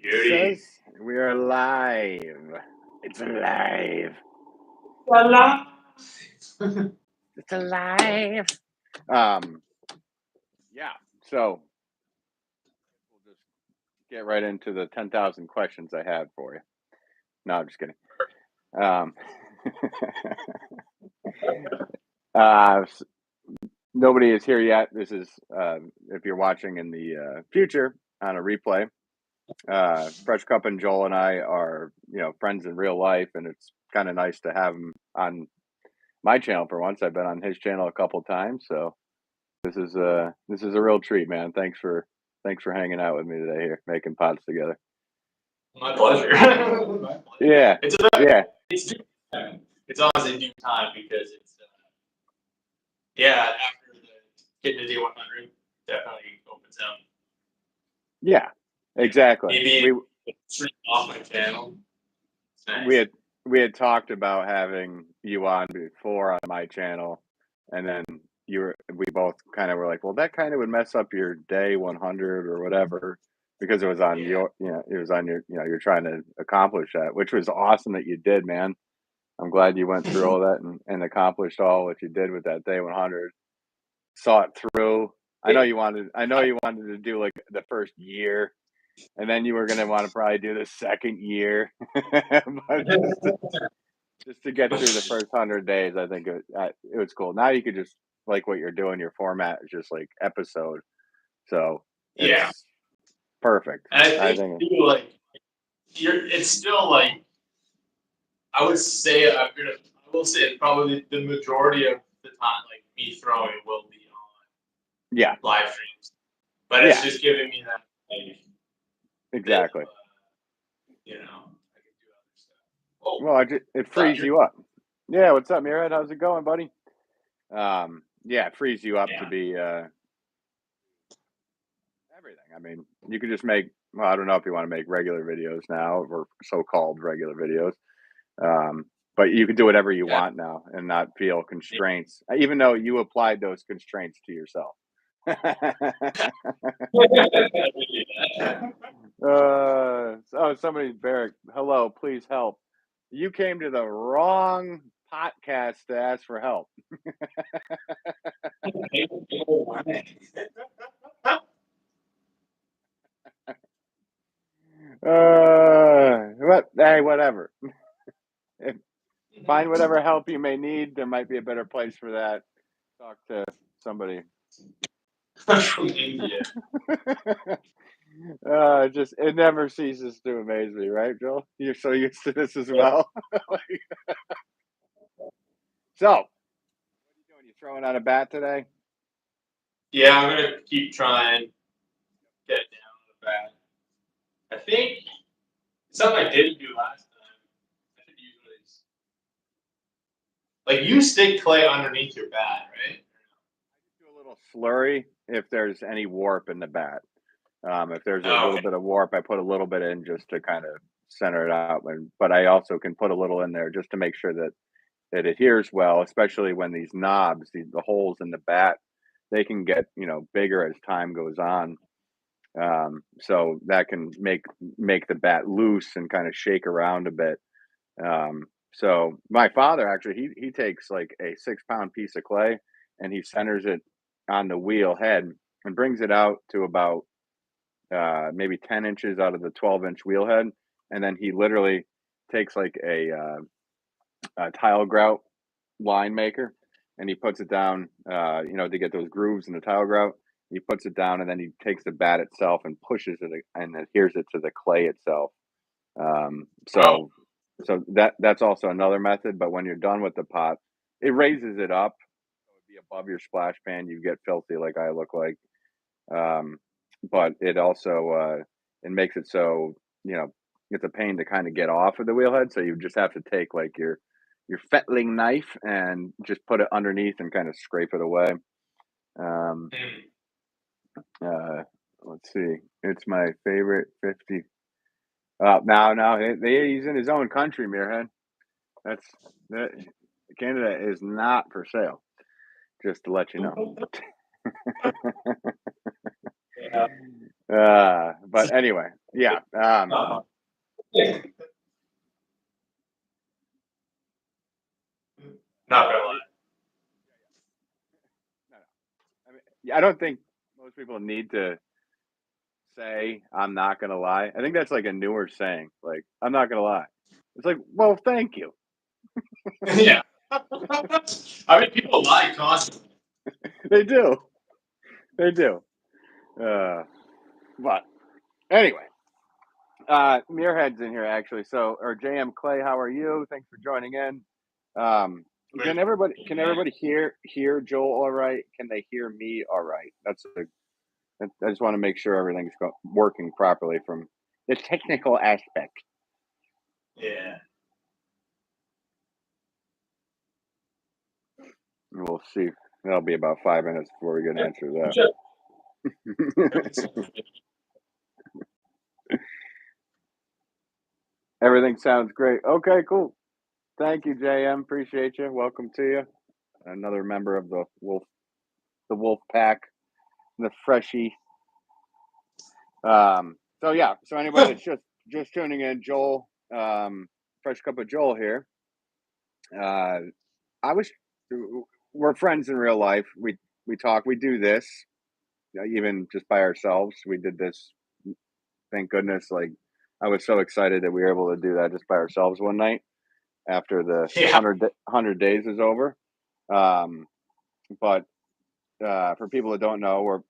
Beauty. Says we are live. It's alive. Voila. It's alive. Yeah. So we'll just get right into the 10,000 questions I had for you. No, I'm just kidding. Nobody is here yet. This is if you're watching in the future on a replay. Fresh Cup and Joel and I are friends in real life, and it's kind of nice to have him on my channel for once. I've been on his channel a couple times, so this is a real treat, man. Thanks for hanging out with me today here, making pots together. My pleasure. Yeah. It's due time. It's always in due time because it's after the getting to day 100 definitely opens up. Yeah, exactly. Maybe stream off my channel. Nice. We had talked about having you on before on my channel, and then we both kind of were like, well, that kind of would mess up your day 100 or whatever, because it was on your you're trying to accomplish that, which was awesome that you did, man. I'm glad you went through all that and accomplished all what you did with that day 100. Saw it through. I know you wanted to do like the first year, and then you were going to want to probably do the second year. But just to get through the first 100 days, I think it was cool. Now you could just, like what you're doing, your format is just like episode. So it's perfect. And I think it's still like, I will say probably the majority of the time, like me throwing will be on live streams, but it's just giving me that exactly. I can do other stuff. Oh, well, it frees you up. Yeah, what's up, Mirad? How's it going, buddy? It frees you up to be everything. I mean, you could just make. Well, I don't know if you want to make regular videos now or so-called regular videos. But you can do whatever you want now and not feel constraints, even though you applied those constraints to yourself. Somebody, Barrick, hello, please help. You came to the wrong podcast to ask for help. Hey, whatever. Find whatever help you may need. There might be a better place for that. Talk to somebody from India. It never ceases to amaze me, right, Joel? You're so used to this as well. So, what are you doing? You throwing out a bat today? Yeah, I'm gonna keep trying to get down the bat. I think something I didn't do last time. I should use one of these. Like, you stick clay underneath your bat, right? I do a little slurry if there's any warp in the bat. If there's a little bit of warp, I put a little bit in just to kind of center it out. But I also can put a little in there just to make sure that it adheres well, especially when these knobs, the holes in the bat, they can get bigger as time goes on. So that can make the bat loose and kind of shake around a bit. So my father actually he takes like a 6-pound piece of clay and he centers it on the wheel head and brings it out to about maybe 10 inches out of the 12-inch wheel head, and then he literally takes like a tile grout line maker and he puts it down to get those grooves in the tile grout. He puts it down and then he takes the bat itself and pushes it and adheres it to the clay itself. So that's also another method. But when you're done with the pot, it raises it up, so it'd be above your splash pan. You get filthy like I look like. But it also it makes it so it's a pain to kind of get off of the wheel head. So you just have to take like your fettling knife and just put it underneath and kind of scrape it away. Let's see. It's my favorite 50. Now he's in his own country, Mirhead. Canada is not for sale. Just to let you know. But anyway, yeah. Yeah. Not gonna lie. I mean, I don't think most people need to say I'm not gonna lie. I think that's like a newer saying. Like, I'm not gonna lie. It's like, well, thank you. Yeah. I mean, people lie constantly. They do. They do. But anyway, Muirhead's in here actually. So, or JM Clay, how are you? Thanks for joining in. Can everybody hear Joel all right? Can they hear me all right? I just want to make sure everything's working properly from the technical aspect. Yeah. And we'll see. That'll be about 5 minutes before we get an answer to that. Everything sounds great. Okay, cool. Thank you, JM. Appreciate you. Welcome to you. Another member of the Wolf pack, the freshie. So yeah. So anybody that's just tuning in, Joel, fresh cup of Joel here. We're friends in real life. We talk. We do this, even just by ourselves. We did this. Thank goodness. Like, I was so excited that we were able to do that just by ourselves one night after the Yeah. 100 days is over. But for people that don't know, or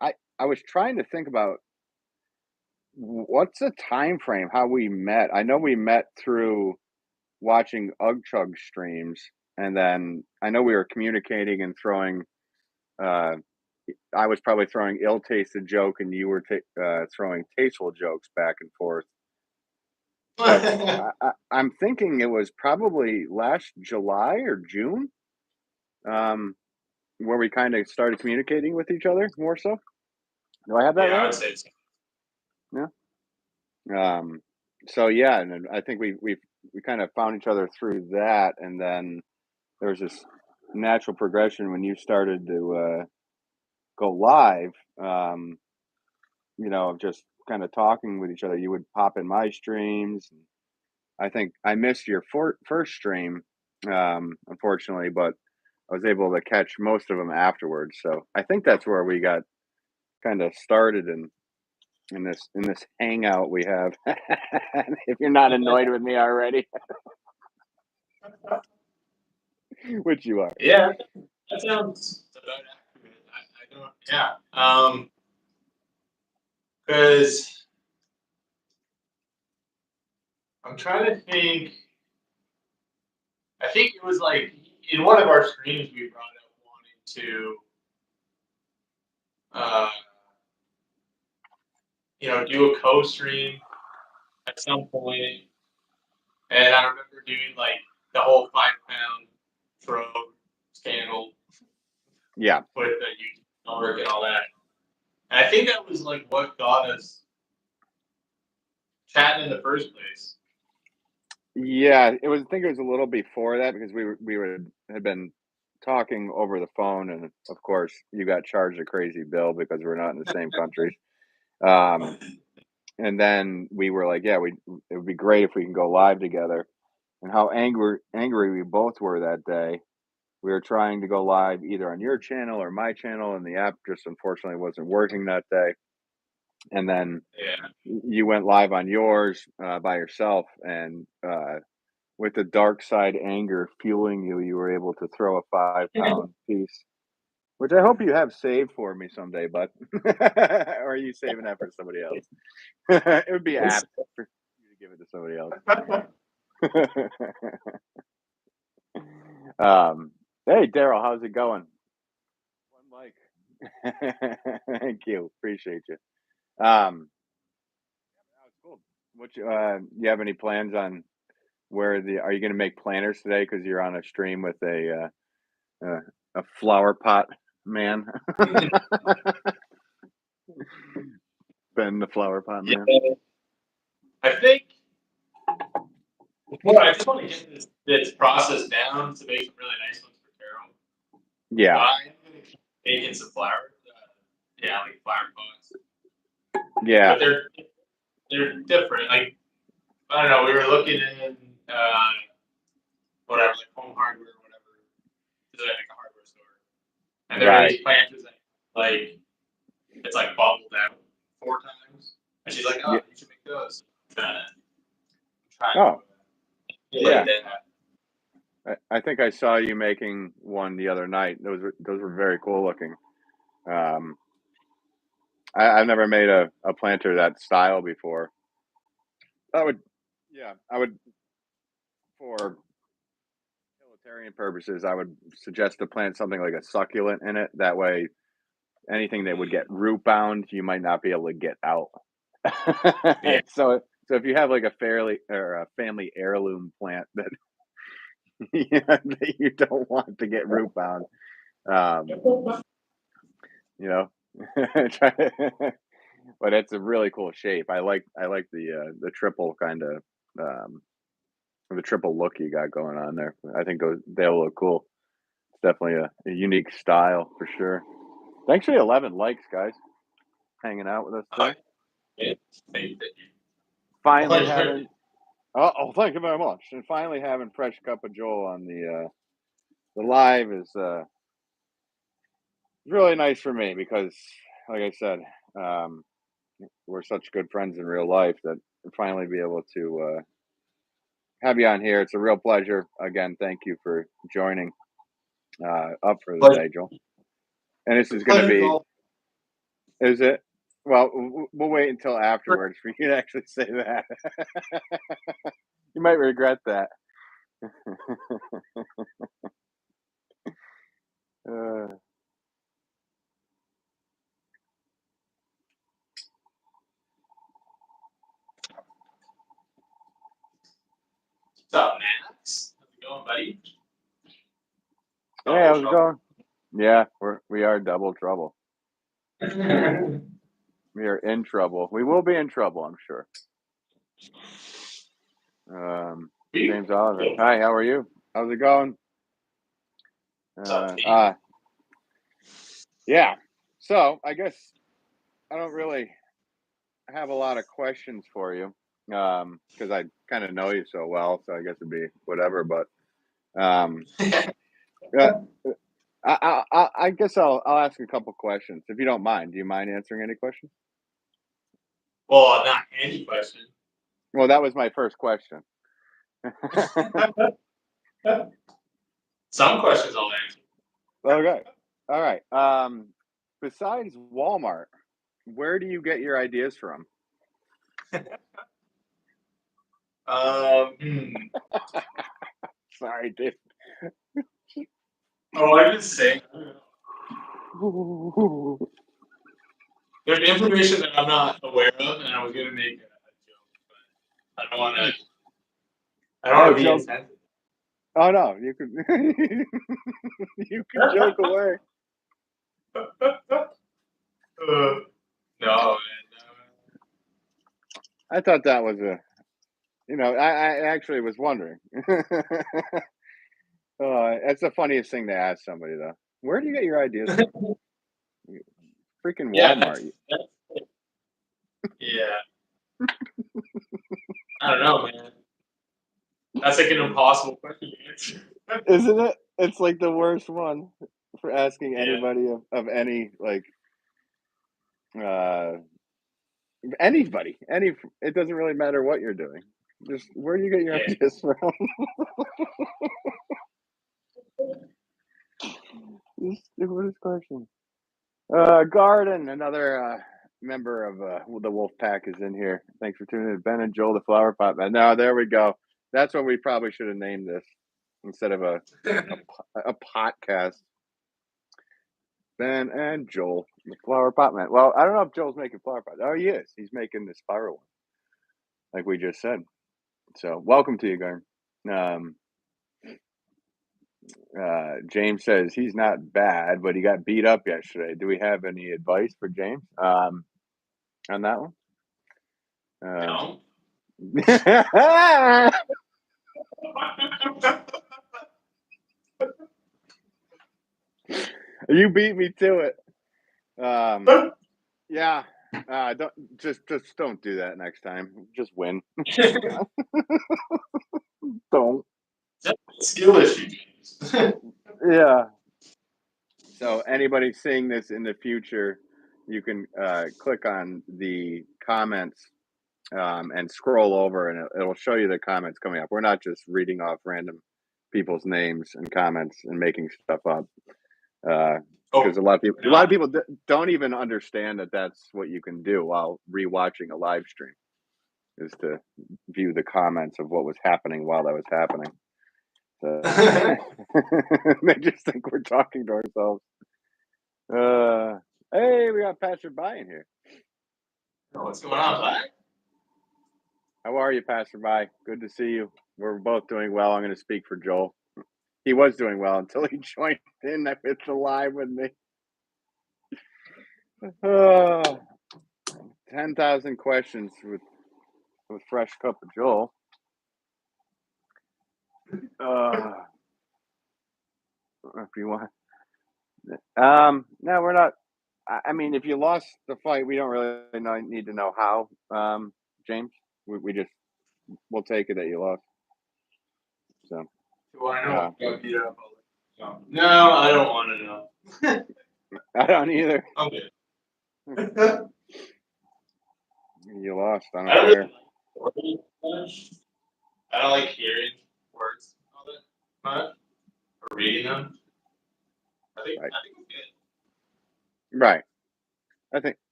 I was trying to think about what's the time frame how we met. I know we met through watching Ug Chug streams, and then I know we were communicating and throwing. I was probably throwing ill-tasted joke, and you were throwing tasteful jokes back and forth. But I'm thinking it was probably last July or June, where we kind of started communicating with each other more so. Do I have that Yeah, I right? would say so. Yeah. So yeah, and then I think we kind of found each other through that, and then there was this natural progression when you started to go live. Of just kind of talking with each other. You would pop in my streams. I think I missed your first stream, unfortunately, but I was able to catch most of them afterwards. So I think that's where we got kind of started in this hangout we have. If you're not annoyed with me already, which you are. Yeah, that sounds about accurate. I don't. Yeah. Because I'm trying to think. I think it was like in one of our streams we brought up wanting to, uh, do a co-stream at some point, and I remember doing like the whole 5 pound throw scandal. Yeah. With the YouTube network and all that. And I think that was like what got us chatting in the first place. Yeah, it was. I think it was a little before that because we had been talking over the phone, and of course, you got charged a crazy bill because we're not in the same countries. And then we were like, yeah, it would be great if we can go live together. And how angry we both were that day. We were trying to go live either on your channel or my channel, and the app just unfortunately wasn't working that day. And then you went live on yours by yourself, and with the dark side anger fueling you, you were able to throw a 5 pound piece, which I hope you have saved for me someday, bud. Or are you saving that for somebody else? It would be apt for you to give it to somebody else. Hey, Daryl, how's it going? One mic. Thank you. Appreciate you. Cool. You have any plans on are you going to make planners today? Because you're on a stream with a flower pot man. Ben, the flower pot man. I think. Well, I just want to get this process down to make some really nice ones for Carol. Yeah. So I'm going to keep making some flowers. Like flower pots. Yeah. But they're different. Like, I don't know. We were looking in whatever, like home hardware or whatever. It's like a hardware store, and there are Right. these planters that like it's like bubbled out 4 times, and she's like, "Oh, Yeah. you should make those." Trying Oh. to Yeah. that. I think I saw you making one the other night. Those were very cool looking. I've never made a planter that style before. I would for utilitarian purposes, I would suggest to plant something like a succulent in it. That way, anything that would get root bound, you might not be able to get out. Yeah. So if you have like a family heirloom plant that that you don't want to get root bound, you know, but it's a really cool shape. I like the triple kind of the triple look you got going on there. I think they'll look cool. It's definitely a unique style for sure. Thanks for the 11 likes, guys. Hanging out with us today. Thank you. Finally having thank you very much. And finally having Fresh Cup of Joel on the live is really nice for me because, like I said, we're such good friends in real life that finally be able to have you on here. It's a real pleasure. Again, thank you for joining up for the day, Joel. And this is going to be, is it? Well, we'll wait until afterwards for you to actually say that. You might regret that. What's up, Max? How's it going, buddy? Hey, how's it going? Yeah, we are double trouble. We are in trouble. We will be in trouble, I'm sure. James Oliver. Hi, how are you? How's it going? Yeah. So I guess I don't really have a lot of questions for you because I kind of know you so well. So I guess it'd be whatever. But I guess I'll ask a couple questions if you don't mind. Do you mind answering any questions? Well, not any question. Well, that was my first question. Some questions I'll answer. Okay. All right. Besides Walmart, where do you get your ideas from? Sorry, dude. Oh, I didn't say. There's information that I'm not aware of, and I was gonna make a joke, but I don't want to. I don't want to be insensitive. Oh no, you could you can joke away. No, man. I thought that was I actually was wondering. That's the funniest thing to ask somebody though. Where do you get your ideas from? Freaking Walmart. Yeah. I don't know, man. That's like an impossible question to answer. Isn't it? It's like the worst one for asking anybody of any anybody. It doesn't really matter what you're doing. Just where do you get your ideas from? Stupidest question. Garden, another member of the Wolff Pack is in here. Thanks for tuning in. Ben and Joel, the Flower Pot Man. Now, there we go. That's what we probably should have named this instead of a podcast. Ben and Joel, the Flower Pot Man. Well, I don't know if Joel's making flower pots. Oh, he is. He's making the spiral one, like we just said. So, welcome to you, Garden. James says he's not bad, but he got beat up yesterday. Do we have any advice for James on that one? No. You beat me to it. Yeah. Don't do that next time. Just win. Don't. That's a skill issue, James. Yeah. So anybody seeing this in the future, you can click on the comments and scroll over, and it'll show you the comments coming up. We're not just reading off random people's names and comments and making stuff up. Because a lot of people don't even understand that that's what you can do while rewatching a live stream, is to view the comments of what was happening while that was happening. So, they just think we're talking to ourselves. Hey, we got Pastor By in here. What's going on, Black? How are you, Pastor By? Good to see you. We're both doing well. I'm going to speak for Joel. He was doing well until he joined in with the live with me. 10,000 questions with fresh cup of Joel. If you want. No, we're not. I mean, if you lost the fight, we don't really need to know how, James. We'll take it that you lost. So. Do I know? Beat up. No, I don't want to know. I don't either. Okay. You lost. I don't care. I don't like hearing words all that much or reading them. I think it's good. Right.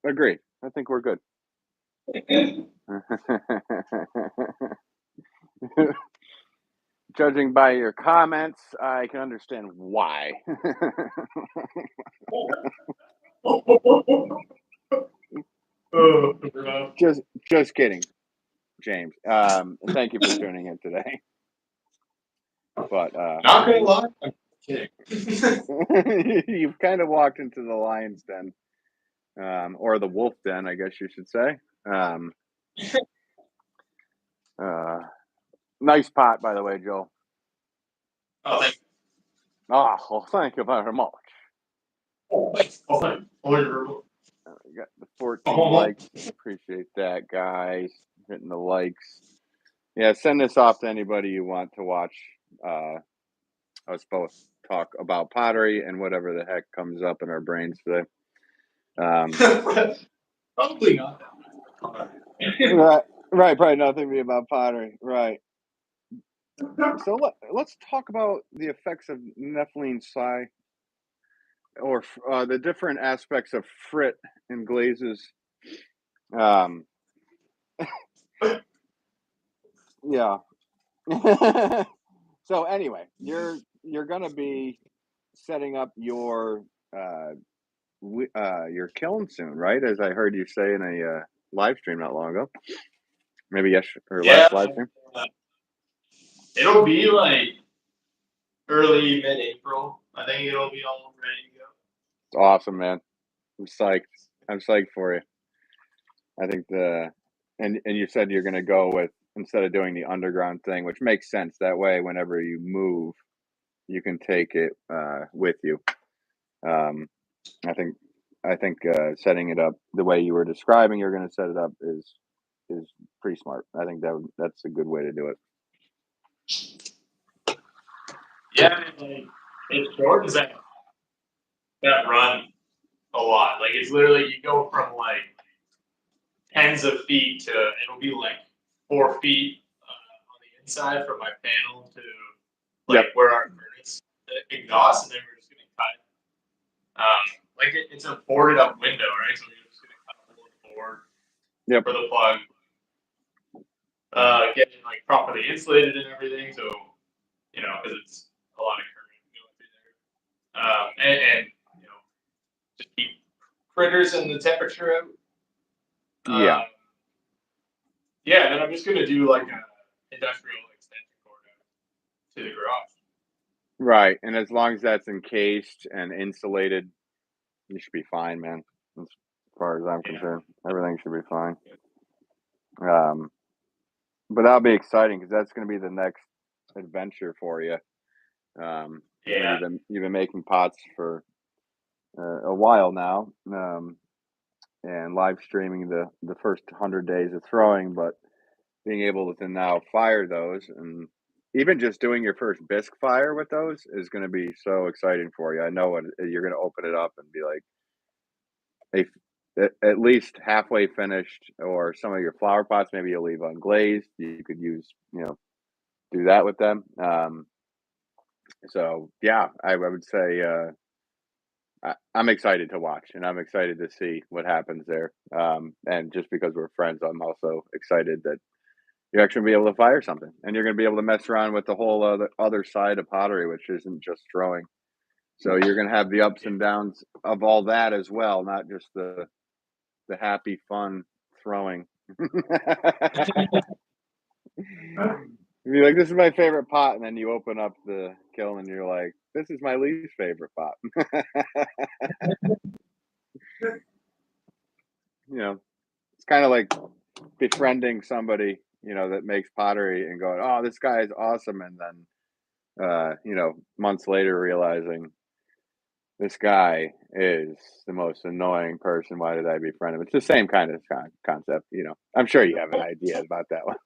Agreed. I think we're good. Judging by your comments, I can understand why. Just kidding, James. Thank you for tuning in today. But not gonna lie, I'm kidding. You've kind of walked into the lion's den, or the wolf den, I guess you should say. Nice pot, by the way, Joel. Oh, thank you. Well, thank you very much. Oh, thanks. We got the 14 likes. Appreciate that, guys. Hitting the likes. Yeah, send this off to anybody you want to watch us both talk about pottery and whatever the heck comes up in our brains today. Probably not. Right. Probably nothing be about pottery. Right. So let's talk about the effects of Nepheline psi, or the different aspects of frit and glazes. Yeah. So anyway, you're gonna be setting up your kiln soon, right? As I heard you say in a live stream not long ago. Maybe last live stream. It'll be like early mid-April. I think it'll be all ready to go. It's awesome, man. I'm psyched. I'm psyched for you. I think and you said you're gonna go with, instead of doing the underground thing, which makes sense. That way, whenever you move, you can take it with you. I think setting it up the way you were describing you're going to set it up is pretty smart. I think that's a good way to do it. Yeah, it's short as that run a lot. Like, it's literally, you go from like tens of feet to, it'll be like 4 feet on the inside from my panel to like where our furnace exhausts, and then we're just going to cut. Like, it's a boarded up window, right? So we're just going to cut a hole in the board for the plug. Get it like properly insulated and everything, so because it's a lot of current going through there, and just keep critters and the temperature out. Yeah, and then I'm just gonna do like an industrial extension cord out to the garage. Right, and as long as that's encased and insulated, you should be fine, man. As far as I'm concerned, everything should be fine. But that'll be exciting because that's going to be the next adventure for you. You've been making pots for a while now, and live streaming the first 100 days of throwing, but being able to now fire those, and even just doing your first bisque fire with those is going to be so exciting for you. I know you're going to open it up and be like, at least halfway finished, or some of your flower pots, maybe you'll leave unglazed. You could use, do that with them. So yeah, I would say I'm excited to watch, and I'm excited to see what happens there. And just because we're friends, I'm also excited that you're actually gonna be able to fire something, and you're gonna be able to mess around with the whole other side of pottery, which isn't just throwing. So you're gonna have the ups and downs of all that as well, not just the happy, fun throwing. You're like, this is my favorite pot, and then you open up the kiln and you're like, this is my least favorite pot. It's kind of like befriending somebody, that makes pottery and going, oh, this guy is awesome. And then, months later realizing this guy is the most annoying person. Why did I befriend him? It's the same kind of concept, I'm sure you have an idea about that one.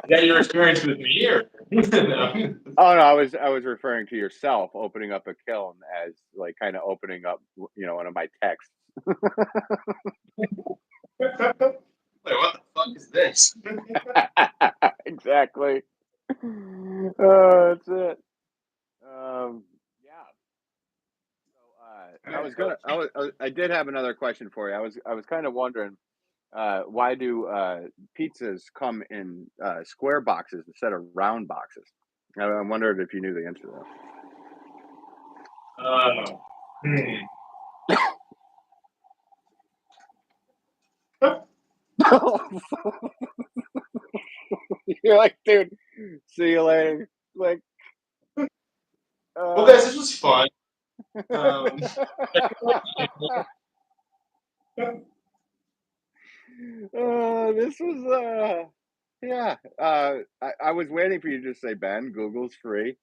Is that your experience with me, or no? Oh no, I was referring to yourself opening up a kiln as like kind of opening up, one of my texts. Like, what the fuck is this? Exactly. Oh, that's it. Yeah. So I did have another question for you. I was kind of wondering, why do pizzas come in square boxes instead of round boxes? I wondered if you knew the answer to that. You're like, dude, see you later. Like, Well, guys, this was fun. This was yeah. I was waiting for you to just say, Ben, Google's free.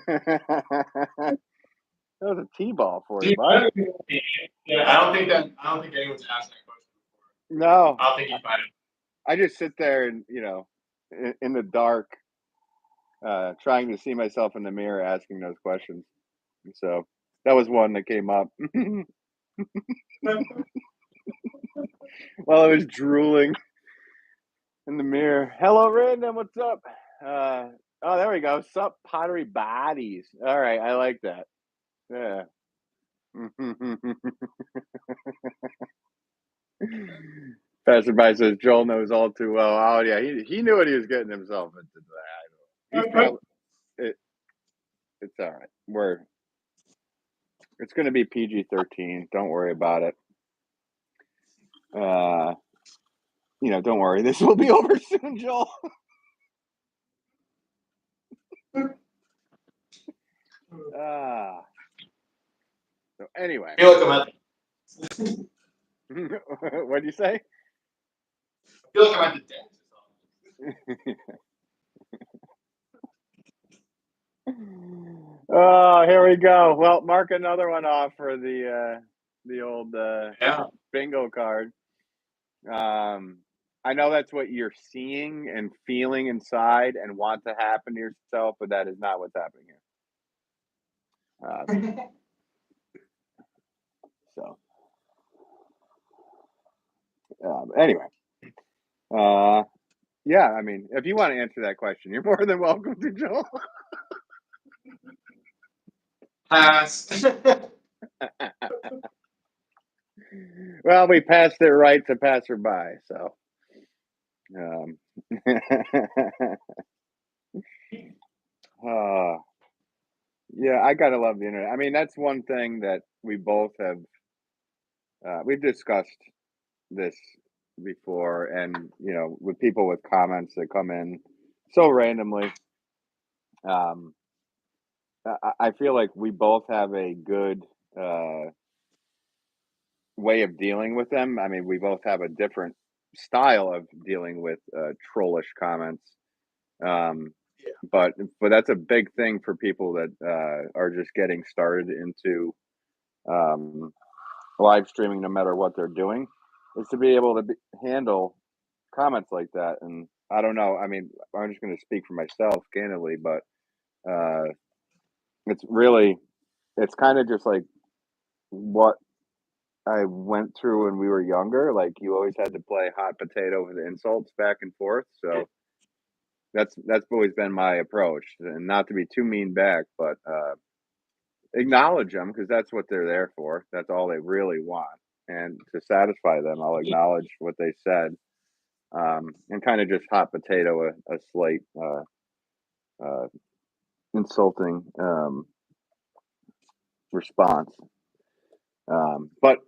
That was a T-ball for you, bud. Yeah, I don't think anyone's asked that question before. No, I don't think you find it. I just sit there and in the dark, trying to see myself in the mirror, asking those questions. So that was one that came up while I was drooling in the mirror. Hello, random. What's up? Oh, there we go. Sup, pottery bodies. All right, I like that. Yeah. Passerby says Joel knows all too well. Oh yeah, he knew what he was getting himself into. He's probably it's all right. It's going to be PG-13. Don't worry about it. Don't worry. This will be over soon, Joel. So anyway, I feel like I'm at. What'd you say? I feel like I'm at the dentist. Oh, here we go. Well, mark another one off for the old Yeah. bingo card. I know that's what you're seeing and feeling inside and want to happen to yourself, but that is not what's happening here. So, anyway, yeah. I mean, if you want to answer that question, you're more than welcome to, Joel. Pass. Well, we passed it right to passerby, so. Yeah, I gotta love the internet. I mean, that's one thing that we both have. We've discussed this before, and with people with comments that come in so randomly. I feel like we both have a good way of dealing with them. I mean, we both have a different style of dealing with trollish comments. Yeah. But that's a big thing for people that are just getting started into live streaming, no matter what they're doing, is to be able to handle comments like that. And I don't know. I mean, I'm just going to speak for myself, candidly, but uh, it's really, it's kind of just like what I went through when we were younger. Like you always had to play hot potato with insults back and forth. So that's always been my approach, and not to be too mean back, but acknowledge them because that's what they're there for. That's all they really want, and to satisfy them, I'll acknowledge what they said, and kind of just hot potato a slight uh, insulting response. But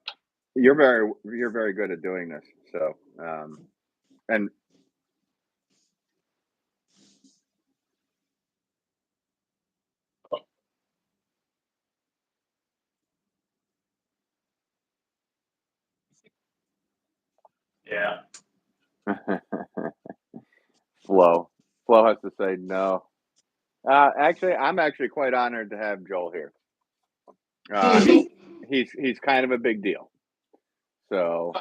you're very good at doing this. So and Yeah. Flo has to say no. Actually, I'm actually quite honored to have Joel here. He's kind of a big deal. So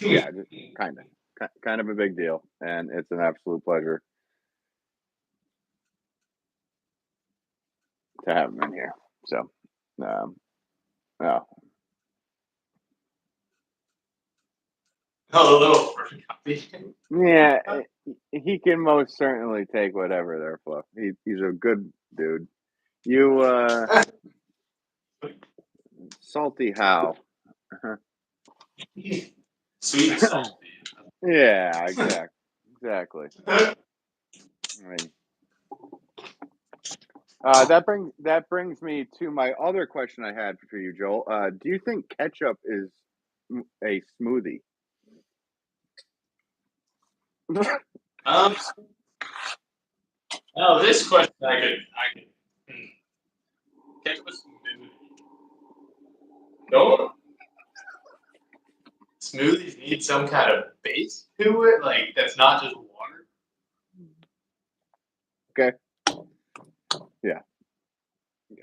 yeah, just kind of a big deal, and it's an absolute pleasure to have him in here. So, oh, Oh, a little copy. yeah, he can most certainly take whatever there, Flo. He's a good dude. You salty how? Sweet and salty. Yeah, exactly. I mean, that brings me to my other question I had for you, Joel. Do you think ketchup is a smoothie? Um, no, this question I could catch with smoothie. Don't smoothies need some kind of base to it? Like that's not just water. Okay. Yeah.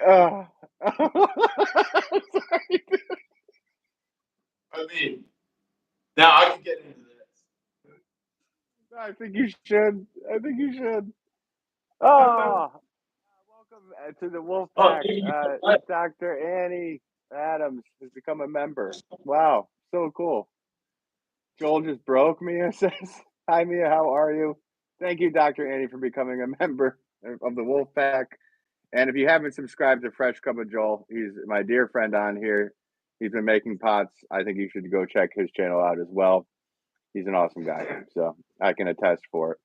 Uh, I mean, now I can get into this. I think you should. I think you should. Oh, welcome to the Wolf Oh, Pack. you know what? Dr. Annie Adams has become a member. Wow, so cool. Joel just broke Mia says, "Hi Mia, how are you? Thank you, Dr. Annie, for becoming a member of the Wolf Pack. And if you haven't subscribed to Fresh Cup of Joel, he's my dear friend on here. He's been making pots. I think you should go check his channel out as well. He's an awesome guy, so I can attest for it.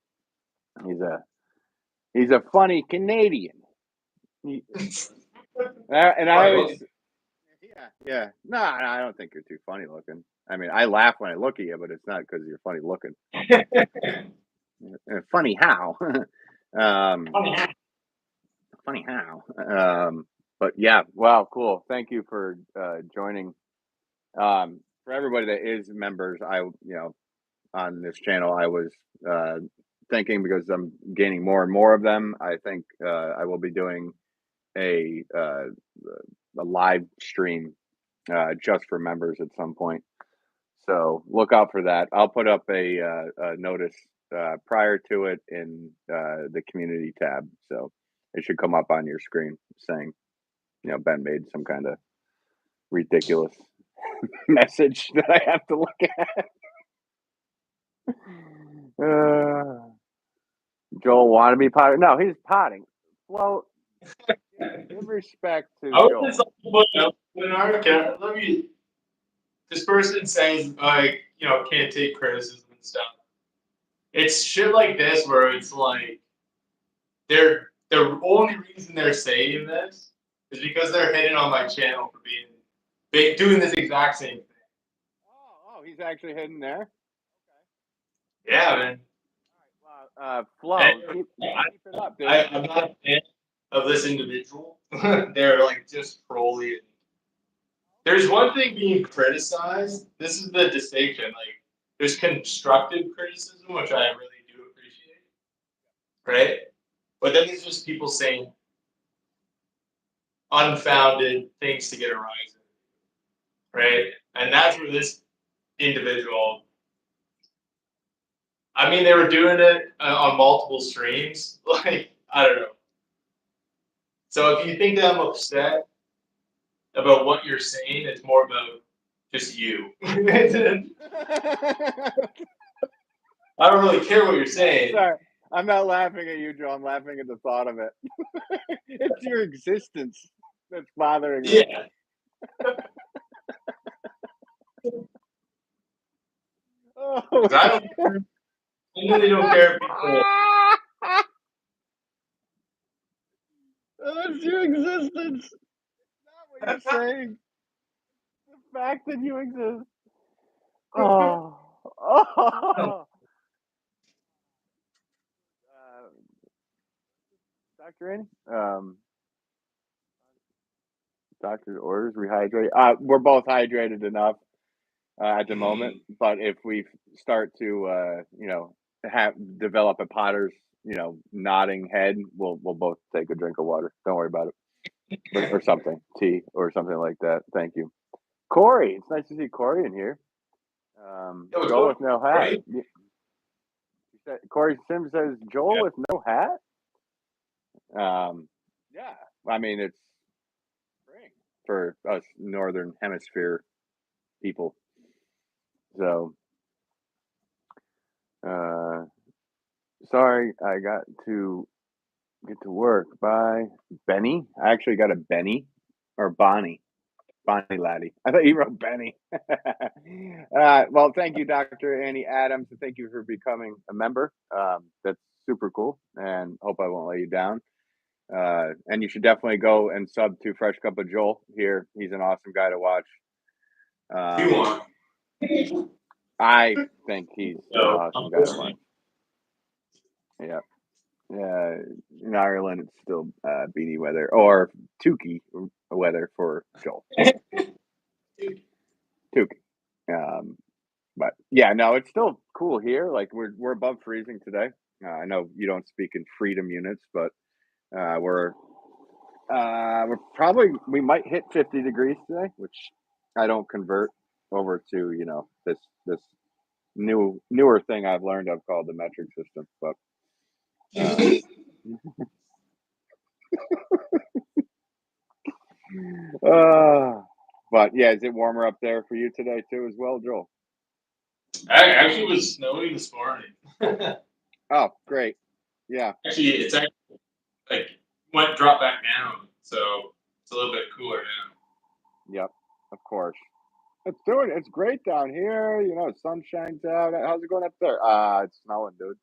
He's a funny Canadian. He, and I Wait, always, yeah. No, I don't think you're too funny looking. I mean, I laugh when I look at you, but it's not because you're funny looking. Funny how? um, funny how? But yeah, wow, cool. Thank you for joining. For everybody that is members, on this channel, I was thinking because I'm gaining more and more of them. I think I will be doing a live stream just for members at some point. So look out for that. I'll put up a notice prior to it in the community tab, so it should come up on your screen saying, Ben made some kind of ridiculous message that I have to look at. Joel want to be potting? No, he's potting. Well, give respect to I was Joel. just looking up an article. Let me. This person saying like can't take criticism and stuff. It's shit like this where it's like the only reason they're saying this is because they're hitting on my channel for being doing this exact same thing. Oh, he's actually hidden there. Yeah, man. Flo, And keep it up, dude. I'm not a fan of this individual. They're like just trolling. There's one thing being criticized. This is the distinction. Like, there's constructive criticism, which I really do appreciate, right? But then there's just people saying unfounded things to get a rise, right? And that's where this individual. I mean, they were doing it on multiple streams. Like, I don't know. So if you think that I'm upset about what you're saying, it's more about just you. I don't really care what you're saying. Sorry, I'm not laughing at you, Joe. I'm laughing at the thought of it. It's your existence that's bothering me. Yeah. Oh, 'Cause I don't care. I really don't care if people. That's your existence. Not what you're saying. The fact that you exist. Oh. Dr. Annie? Doctor's orders, rehydrate. We're both hydrated enough at the moment, but if we start to, develop a potter's, nodding head, we'll both take a drink of water. Don't worry about it, or something, tea or something like that. Thank you, Corey. It's nice to see Corey in here. Joel with no hat. Corey Sims says Joel with no hat. Yeah, I mean it's spring for us Northern Hemisphere people. So, sorry, I got to get to work. Bye, Benny. I actually got a Benny or Bonnie Laddie. I thought you wrote Benny. Well, thank you, Dr. Annie Adams, and thank you for becoming a member. That's super cool, and hope I won't let you down. And you should definitely go and sub to Fresh Cup of Joel here. He's an awesome guy to watch. You want? I think he's an awesome guy to watch. Yeah. Yeah, in Ireland it's still beanie weather or Tukey weather for Joel. Tukey. But yeah, no, it's still cool here. Like we're above freezing today. I know you don't speak in freedom units, but we're probably we might hit 50 degrees today, which I don't convert over to this newer thing I've learned of called the metric system. But but yeah, is it warmer up there for you today too as well, Joel? Actually, it was snowing this morning. Oh, great. Yeah. Actually, it's like dropped back down, so it's a little bit cooler now. Yep, of course. It's great down here. Sun shines out. How's it going up there? It's snowing, dude.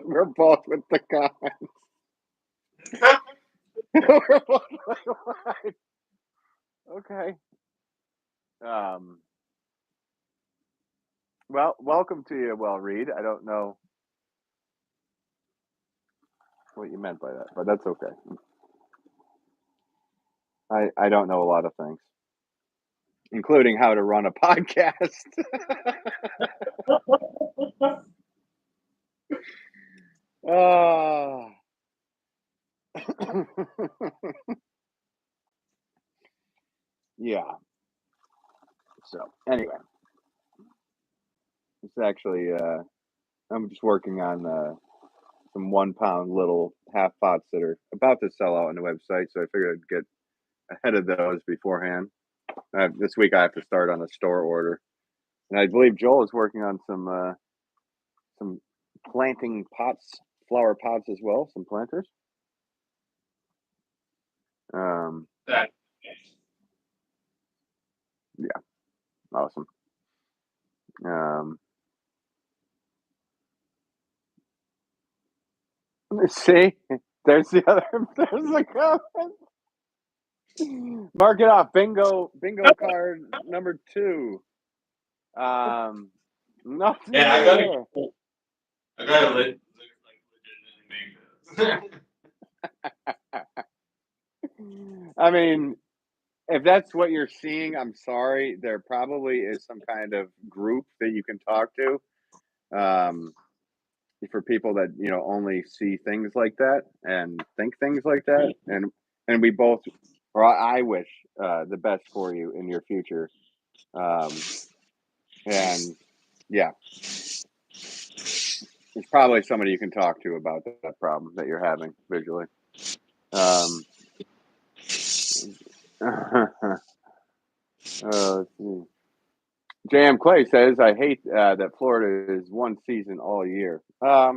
We're both with the comments. We're both like, okay. Well, welcome to you, Reed. I don't know what you meant by that, but that's okay. I don't know a lot of things, including how to run a podcast. Yeah. So anyway, it's actually I'm just working on some 1 pound little half pots that are about to sell out on the website, so I figured I'd get ahead of those beforehand. This week I have to start on a store order, and I believe Joel is working on some planting pots, flower pots as well, some planters. Yeah, awesome. See, there's the comment. Mark it off. Bingo card number 2. Nothing. Yeah, I gotta legitimately make this. I mean, if that's what you're seeing, I'm sorry. There probably is some kind of group that you can talk to. Um, for people that only see things like that and think things like that, and we both, or I wish the best for you in your future. And yeah, there's probably somebody you can talk to about that problem that you're having visually. Let's see. JM Clay says, I hate that Florida is one season all year. I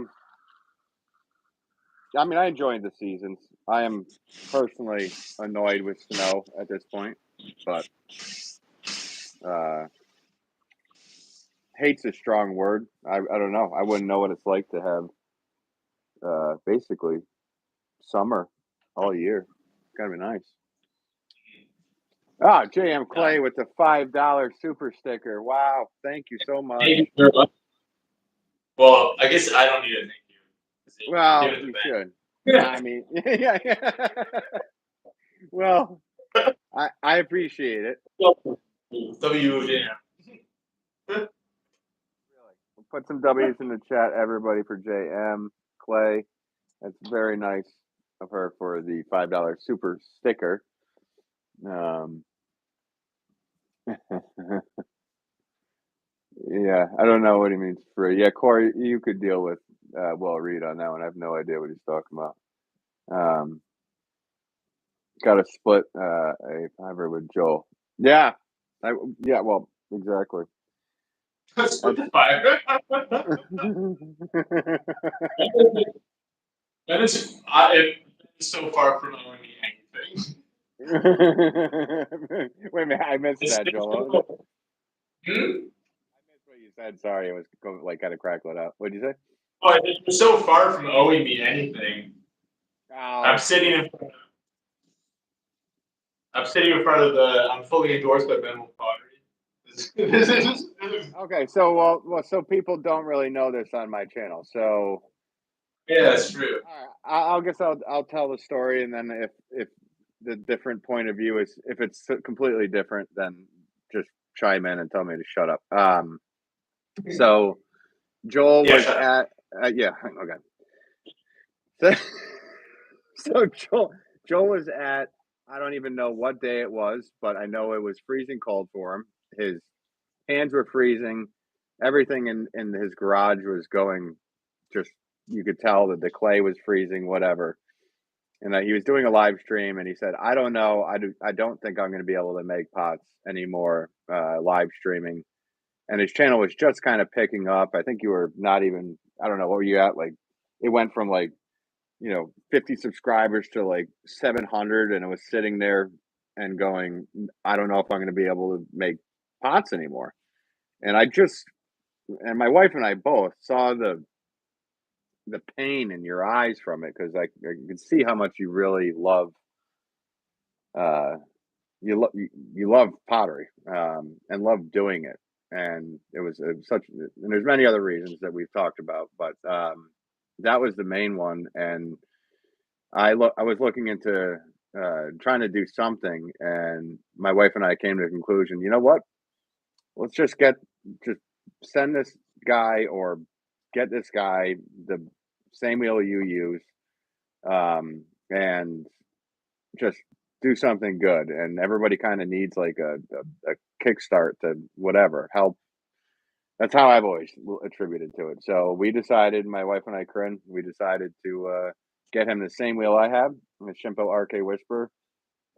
mean, I enjoy the seasons. I am personally annoyed with snow at this point, but hate's a strong word. I don't know. I wouldn't know what it's like to have basically summer all year. It's gotta be nice. Ah, JM Clay with the $5 super sticker. Wow, thank you so much. Well, I guess I don't need a thank you. Well, you should. I mean, yeah. Well, I appreciate it. WJM. Really. We'll put some W's in the chat, everybody, for JM Clay. That's very nice of her for the $5 super sticker. Yeah, I don't know what he means free. Yeah, Corey, you could deal with Reed on that one. I have no idea what he's talking about. Got to split a fiver with Joel. Yeah, well, exactly. Split the five. That is, it's so far from owning me anything. Wait a minute, I missed that, Joel. Hmm? I missed what you said. Sorry, I was kind of crackling out. What did you say? Oh, you're so far from owing me anything. Oh. I'm sitting in front of the. I'm fully endorsed by Pottery. Okay, so so people don't really know this on my channel. So yeah, that's true. All right, I'll tell the story, and then if the different point of view is, if it's completely different, then just chime in and tell me to shut up. So Joel was at yeah, okay. So Joel was at, I don't even know what day it was, but I know it was freezing cold for him. His hands were freezing. Everything in his garage was going, just, you could tell that the clay was freezing, whatever. And he was doing a live stream, and he said, I don't know. I don't think I'm going to be able to make pots anymore live streaming. And his channel was just kind of picking up. I think you were not even, I don't know, what were you at? Like, it went from 50 subscribers to 700, and it was sitting there and going, I don't know if I'm going to be able to make pots anymore. And and my wife and I both saw the pain in your eyes from it, because I could see how much you really love you love pottery, and love doing it. And it was such, and there's many other reasons that we've talked about, but that was the main one. And I was looking into trying to do something, and my wife and I came to the conclusion, you know what? Let's just send this guy, or get this guy the same wheel you use, and just do something good. And everybody kind of needs a kickstart to whatever help. That's how I've always attributed to it. So we decided, my wife and I, Corinne, we decided to get him the same wheel I have, the Shimpo RK Whisper.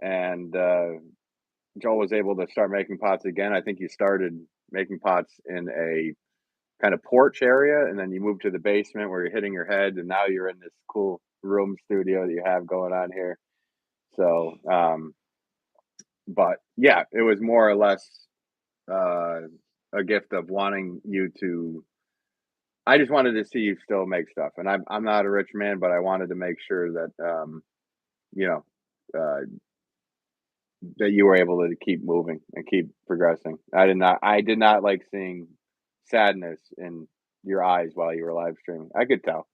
And Joel was able to start making pots again. I think you started making pots in a kind of porch area, and then you moved to the basement where you're hitting your head, and now you're in this cool room studio that you have going on here. So, but yeah, it was more or less a gift of wanting you to. I just wanted to see you still make stuff, and I'm not a rich man, but I wanted to make sure that you know uh, that you were able to keep moving and keep progressing. I did not like seeing sadness in your eyes while you were live streaming. I could tell.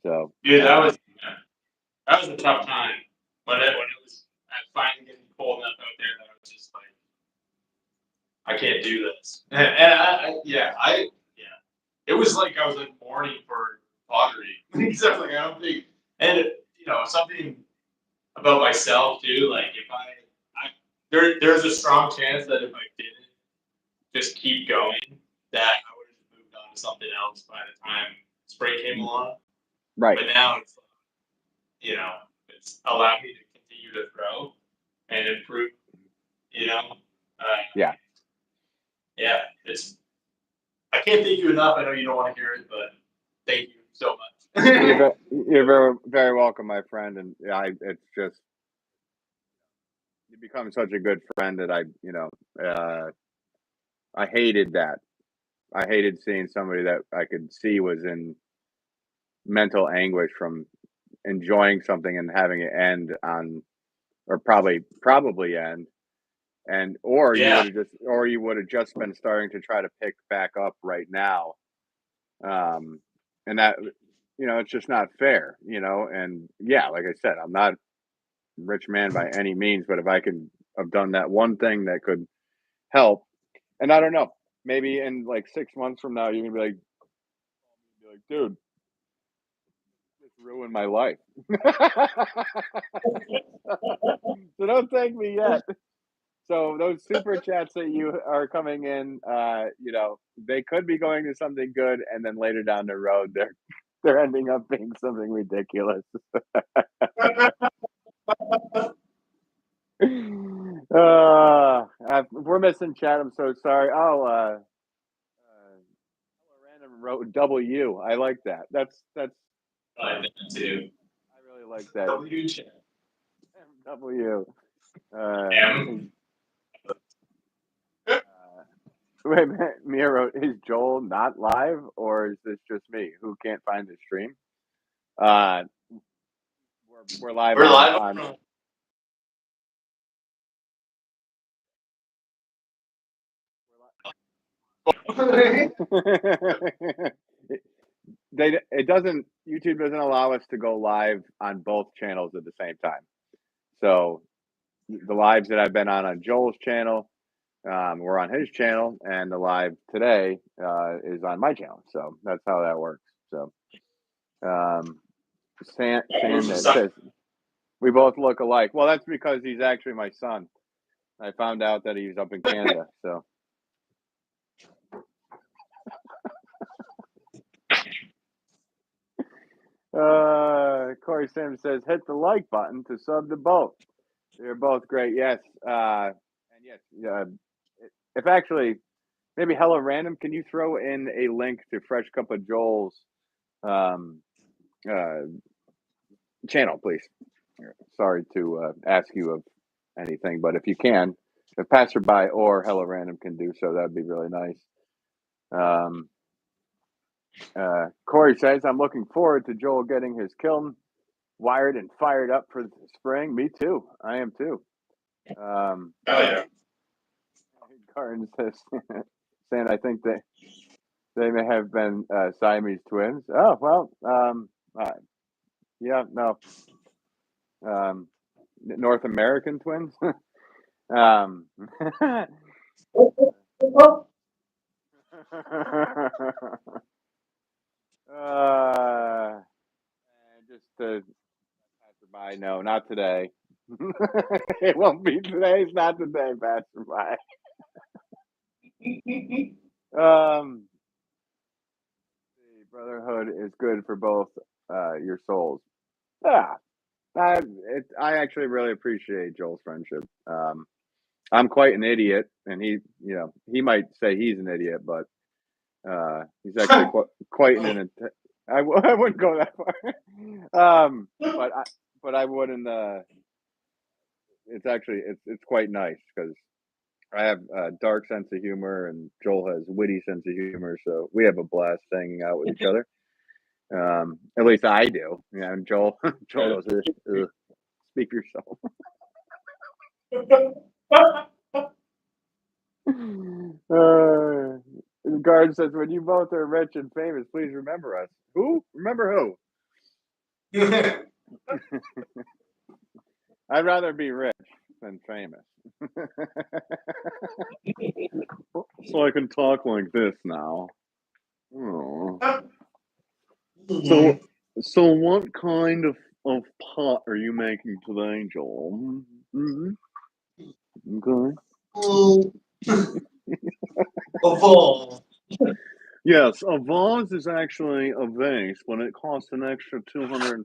So yeah, that was a tough time. But when it was finally getting cold enough out there that I was just like, I can't do this. And it was like I was like mourning for pottery. Except like I don't think, and you know something about myself too. Like if there's a strong chance that if I didn't just keep going, that I would have just moved on to something else by the time spring came along. Right. But now it's, you know, it's allowed me to continue to grow and improve. You know, Yeah. yeah. It's I can't thank you enough. I know you don't want to hear it, but thank you so much. You're very, very welcome, my friend. And it's just, you become such a good friend that I hated that. I hated seeing somebody that I could see was in mental anguish from enjoying something and having it end on, or probably end. And Yeah. you would have just been starting to try to pick back up right now. And that, it's just not fair, and yeah, like I said, I'm not a rich man by any means, but if I could have done that one thing that could help, and I don't know, maybe in like 6 months from now, you're gonna be like, dude, this ruined my life. So don't thank me yet. So those super chats that you are coming in, they could be going to something good, and then later down the road, they're ending up being something ridiculous. We're missing chat. I'm so sorry. Random wrote W. I like that. That's. I like that too. I really like that. W. W. M. Wait a minute, Mia wrote, is Joel not live, or is this just me who can't find the stream? We're live. We're live on it doesn't, YouTube doesn't allow us to go live on both channels at the same time. So the lives that I've been on Joel's channel, we're on his channel, and the live today is on my channel. So that's how that works. So Sam says we both look alike. Well, that's because he's actually my son. I found out that he's up in Canada. So Corey Sim says, hit the like button to sub to both. They're both great. Yes. And yes, if actually, maybe Hello Random, can you throw in a link to Fresh Cup of Joel's channel, please? Sorry to ask you of anything, but if you can, if Passerby or Hello Random can do so, that'd be really nice. Corey says, I'm looking forward to Joel getting his kiln wired and fired up for the spring. Me too. I am too. Yeah. Garden says, saying, I think they may have been Siamese twins. Oh, well, yeah, no. North American twins. Just to passerby, no, not today. It won't be today. It's not today, passerby. Brotherhood is good for both your souls. Yeah, I actually really appreciate Joel's friendship. I'm quite an idiot, and he might say he's an idiot, but he's actually quite an. I wouldn't go that far, but I wouldn't. It's actually it's quite nice because I have a dark sense of humor, and Joel has witty sense of humor, so we have a blast hanging out with each other. At least I do. Yeah, and Joel goes, speak for yourself. The guard says, when you both are rich and famous, please remember us. Who? Remember who? I'd rather be rich. than famous. So I can talk like this now. Oh. So what kind of pot are you making today, Joel? Okay. A ball. Yes, a vase is actually a vase, but it costs an extra $250.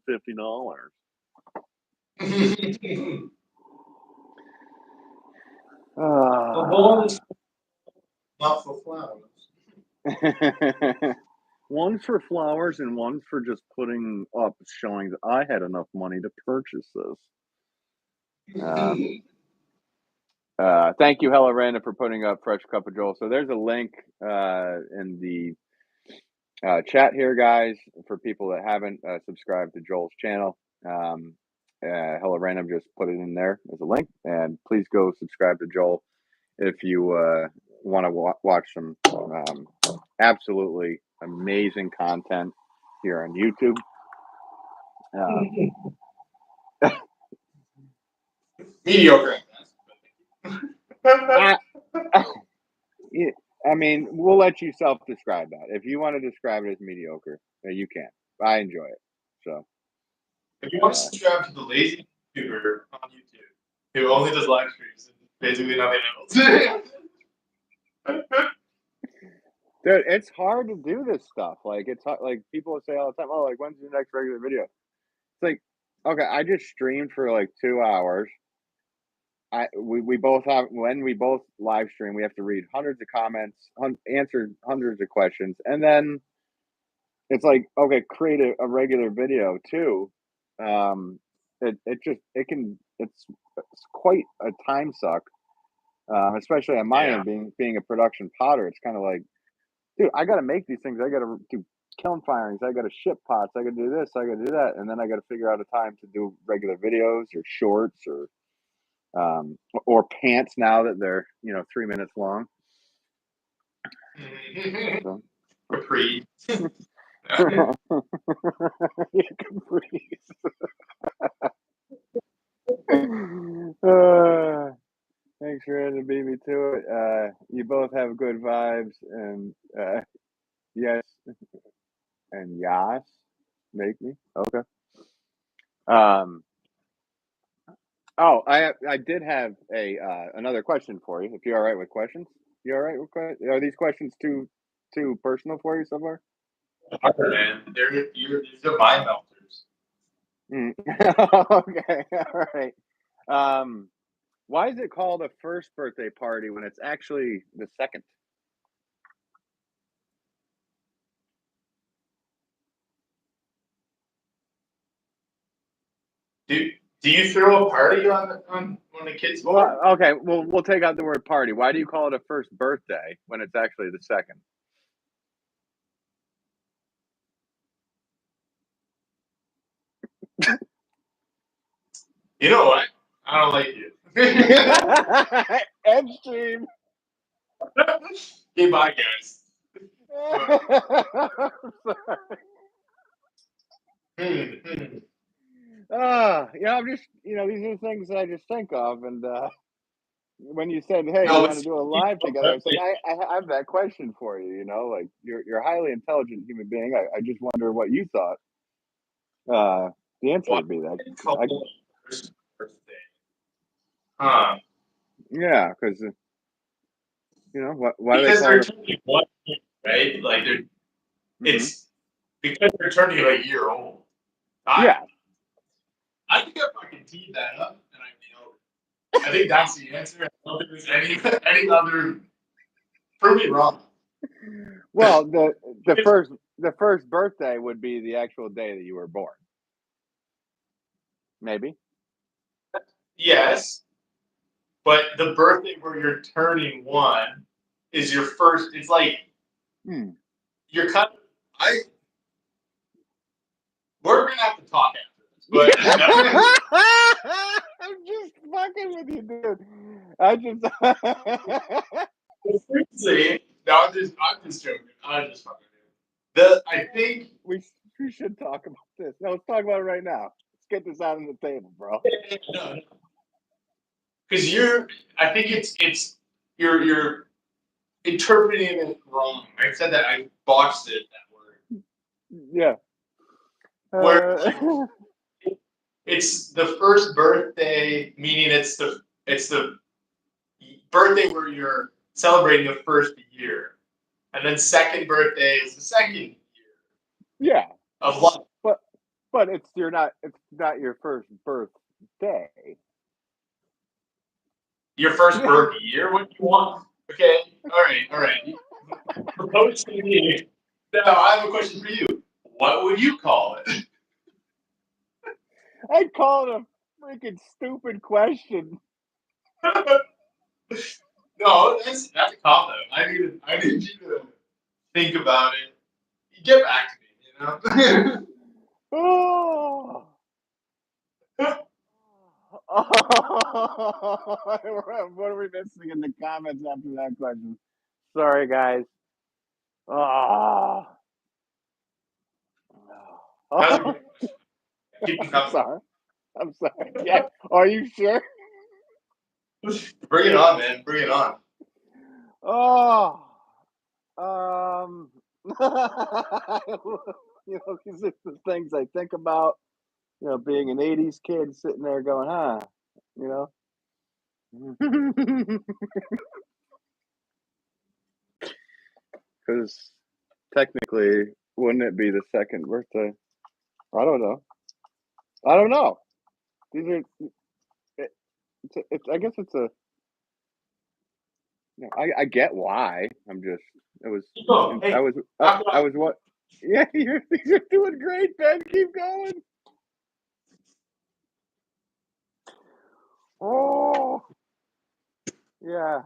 A ball is not for flowers. One's for flowers and one's for just putting up, showing that I had enough money to purchase this. Thank you, Hella Random, for putting up Fresh Cup of Joel. So there's a link in the chat here, guys, for people that haven't subscribed to Joel's channel. Hella Random just put it in there as a link, and please go subscribe to Joel if you want to watch some absolutely amazing content here on YouTube. Mediocre. I mean, we'll let you self-describe that. If you want to describe it as mediocre, you can. I enjoy it. So, if you want to subscribe to the lazy YouTuber on YouTube who only does live streams and basically nothing else. Dude, it's hard to do this stuff. Like, it's hard, like people say all the time, "Oh, like when's your next regular video?" It's like, okay, I just streamed for like 2 hours. We both have, when we both live stream, we have to read hundreds of comments, answer hundreds of questions, and then it's like, okay, create a regular video too. It's quite a time suck, especially on my end, being a production potter. It's kind of like, dude, I got to make these things. I got to do kiln firings. I got to ship pots. I got to do this. I got to do that, and then I got to figure out a time to do regular videos or shorts or pants now that they're 3 minutes long. So. Capri. Thanks for having to beat me to it. You both have good vibes, and yes, and yas make me okay. Oh, I did have another question for you. If you're all right with questions, you all right with questions? Are these questions too personal for you so far? Man, these are mind melters. Okay, all right. Why is it called a first birthday party when it's actually the second? Do you throw a party on when a kid's born? Well, okay, well, we'll take out the word party. Why do you call it a first birthday when it's actually the second? You know what? I don't like you. End stream. Okay, bye, guys. I'm just, these are the things that I just think of, and when you said, "Hey, you want to do a live together," it's like I have that question for you. Like you're a highly intelligent human being. I just wonder what you thought. The answer would be that. First birthday. Yeah, because why because do they're they call turning 1, right? Like it's because they're turning a year old. Yeah. I think I fucking teed that up, and I nailed it. I think that's the answer. I don't think there's any other. Prove me wrong. Well, the first birthday would be the actual day that you were born. Maybe. Yes, but the birthday where you're turning 1 is your first. It's like you're kind of. We're gonna have to talk after this, but I'm just fucking with you, dude. I just. See, no, I'm just joking. I'm just fucking with you. I think we should talk about this. No, let's talk about it right now. Let's get this out on the table, bro. No. because I think you're interpreting it wrong. I said that I botched it, that word. Yeah. Where it's the first birthday, meaning it's the birthday where you're celebrating the first year, and then second birthday is the second year yeah, of life. but it's not your first birthday. Your first birth year? What do you want? Okay, all right. You propose to me. Now I have a question for you. What would you call it? I'd call it a freaking stupid question. No, that's a cop out. I need you to think about it. Get back to me, you know? Oh. What are we missing in the comments after that question? Sorry, guys. Oh. That's a great question. Keep them I'm coming. sorry. I'm sorry. Yeah. Are you sure? Bring it on, man. Bring it on. Oh. Because it's the things I think about, being an 80s kid sitting there going, huh, you know? Because technically, wouldn't it be the second birthday? I don't know. I don't know. These are, I guess it's a, I get why. Oh, hey, I was what? Yeah, you're doing great, Ben. Keep going. Oh, yeah.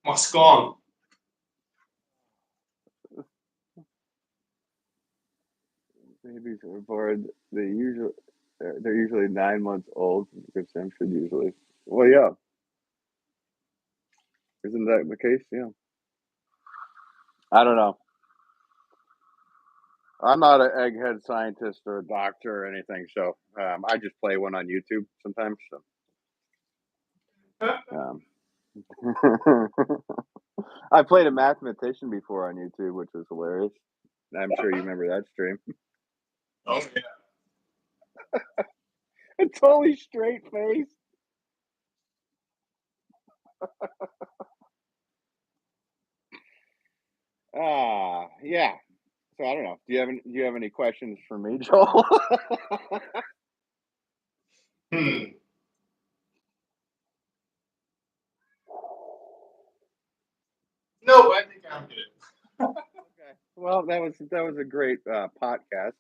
Moscone. Babies are born. They're usually 9 months old. Sam should usually. Well, yeah. Isn't that the case? Yeah. I don't know. I'm not an egghead scientist or a doctor or anything, so I just play one on YouTube sometimes. So I played a mathematician before on YouTube, which was hilarious. I'm sure you remember that stream. Oh yeah. A totally straight face. Yeah. So I don't know. Do you have any questions for me, Joel? No, I think I'm good. Okay. Well, that was a great podcast.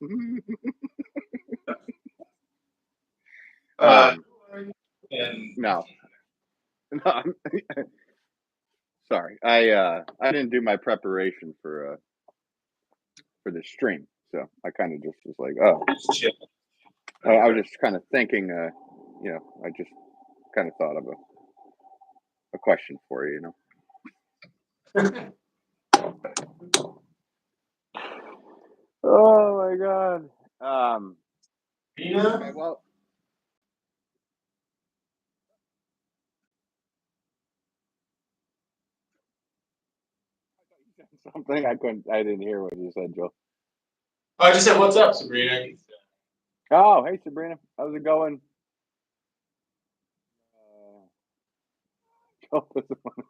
And No, no. Sorry, I didn't do my preparation for the stream, so I kind of just was like, oh, just chill. I was just kind of thinking, I just kind of thought of a question for you, Oh my god. Yeah. Okay, well, something I didn't hear what you said, Joe. I just said, "What's up, Sabrina?" Oh, hey Sabrina, how's it going? Joe doesn't want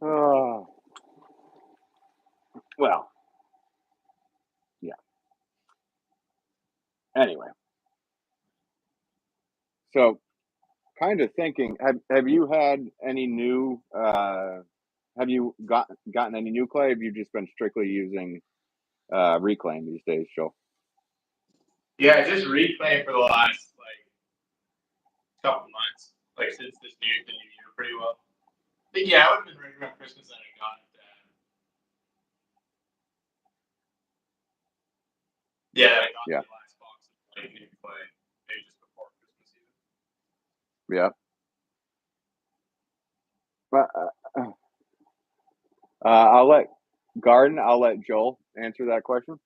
Oh, well, yeah. Anyway, so kind of thinking, have you had any new? Have you gotten any new clay? Have you just been strictly using reclaim these days, Joe? Yeah, just replaying for the last couple months, since the new year, pretty well. But yeah, I would have been right around Christmas that I got. I got Yeah, the last box of new clay, maybe just before Christmas even. yeah. I'll let I'll let Joel answer that question.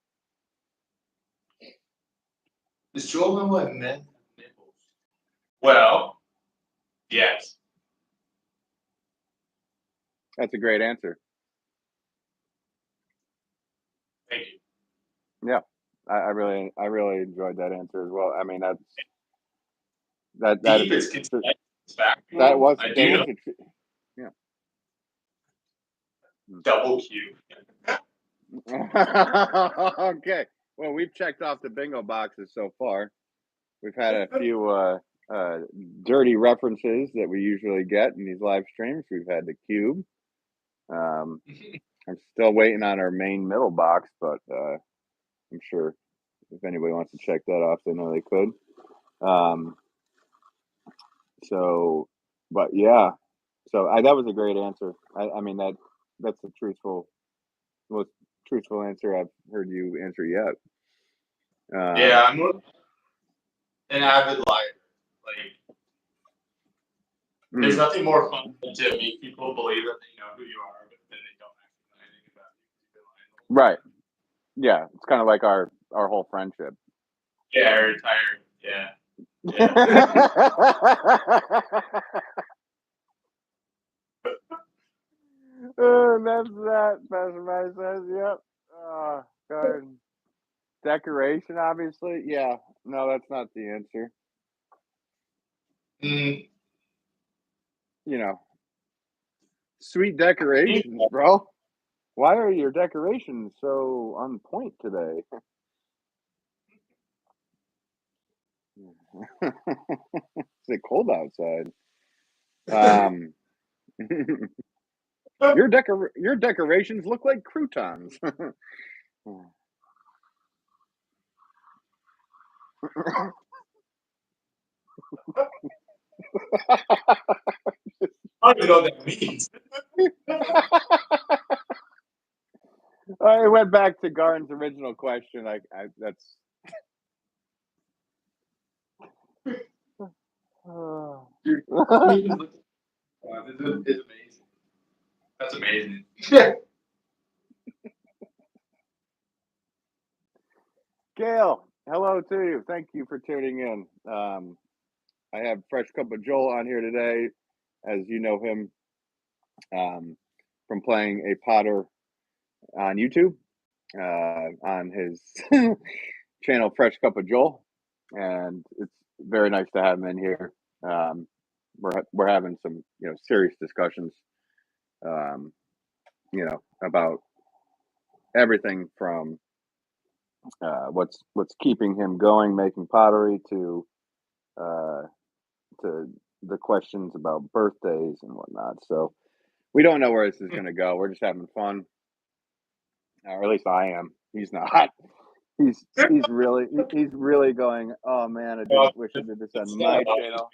Does Joel know what men have nipples? Well, yes. That's a great answer. Thank you. Yeah, I really enjoyed that answer as well. I mean, that Deep is is concise. It's factual. that was I that do was know. yeah. Double Q. Okay. Well, we've checked off the bingo boxes so far. We've had a few dirty references that we usually get in these live streams. We've had the cube. I'm still waiting on our main middle box, but I'm sure if anybody wants to check that off, they know they could. So, but yeah, so that was a great answer. I mean that's the most truthful answer I've heard you answer yet. Yeah, I'm an avid liar. Like, there's nothing more fun than to make people believe that they know who you are, but then they don't actually know anything about you because you've been lying. Right. Yeah, it's kind of like our whole friendship. Yeah, or entire. Yeah. That's that. Pastor Mike says, "Yep." Oh, God. Decoration, obviously. Yeah. No, that's not the answer. Mm. You know, sweet decorations, bro. Why are your decorations so on point today? It's cold outside. Your decorations look like croutons. I don't even know what that means. I went back to Garn's original question. That's. Dude, this is amazing. That's amazing. Gail, hello to you. Thank you for tuning in. I have Fresh Cup of Joel on here today, as you know him from playing a Potter on YouTube on his channel Fresh Cup of Joel, and it's very nice to have him in here. We're having some serious discussions, about everything from what's keeping him going making pottery to the questions about birthdays and whatnot. So we don't know where this is going to go. We're just having fun, or at least I am. He's not. He's really going. Oh man, I wish I did this on my channel.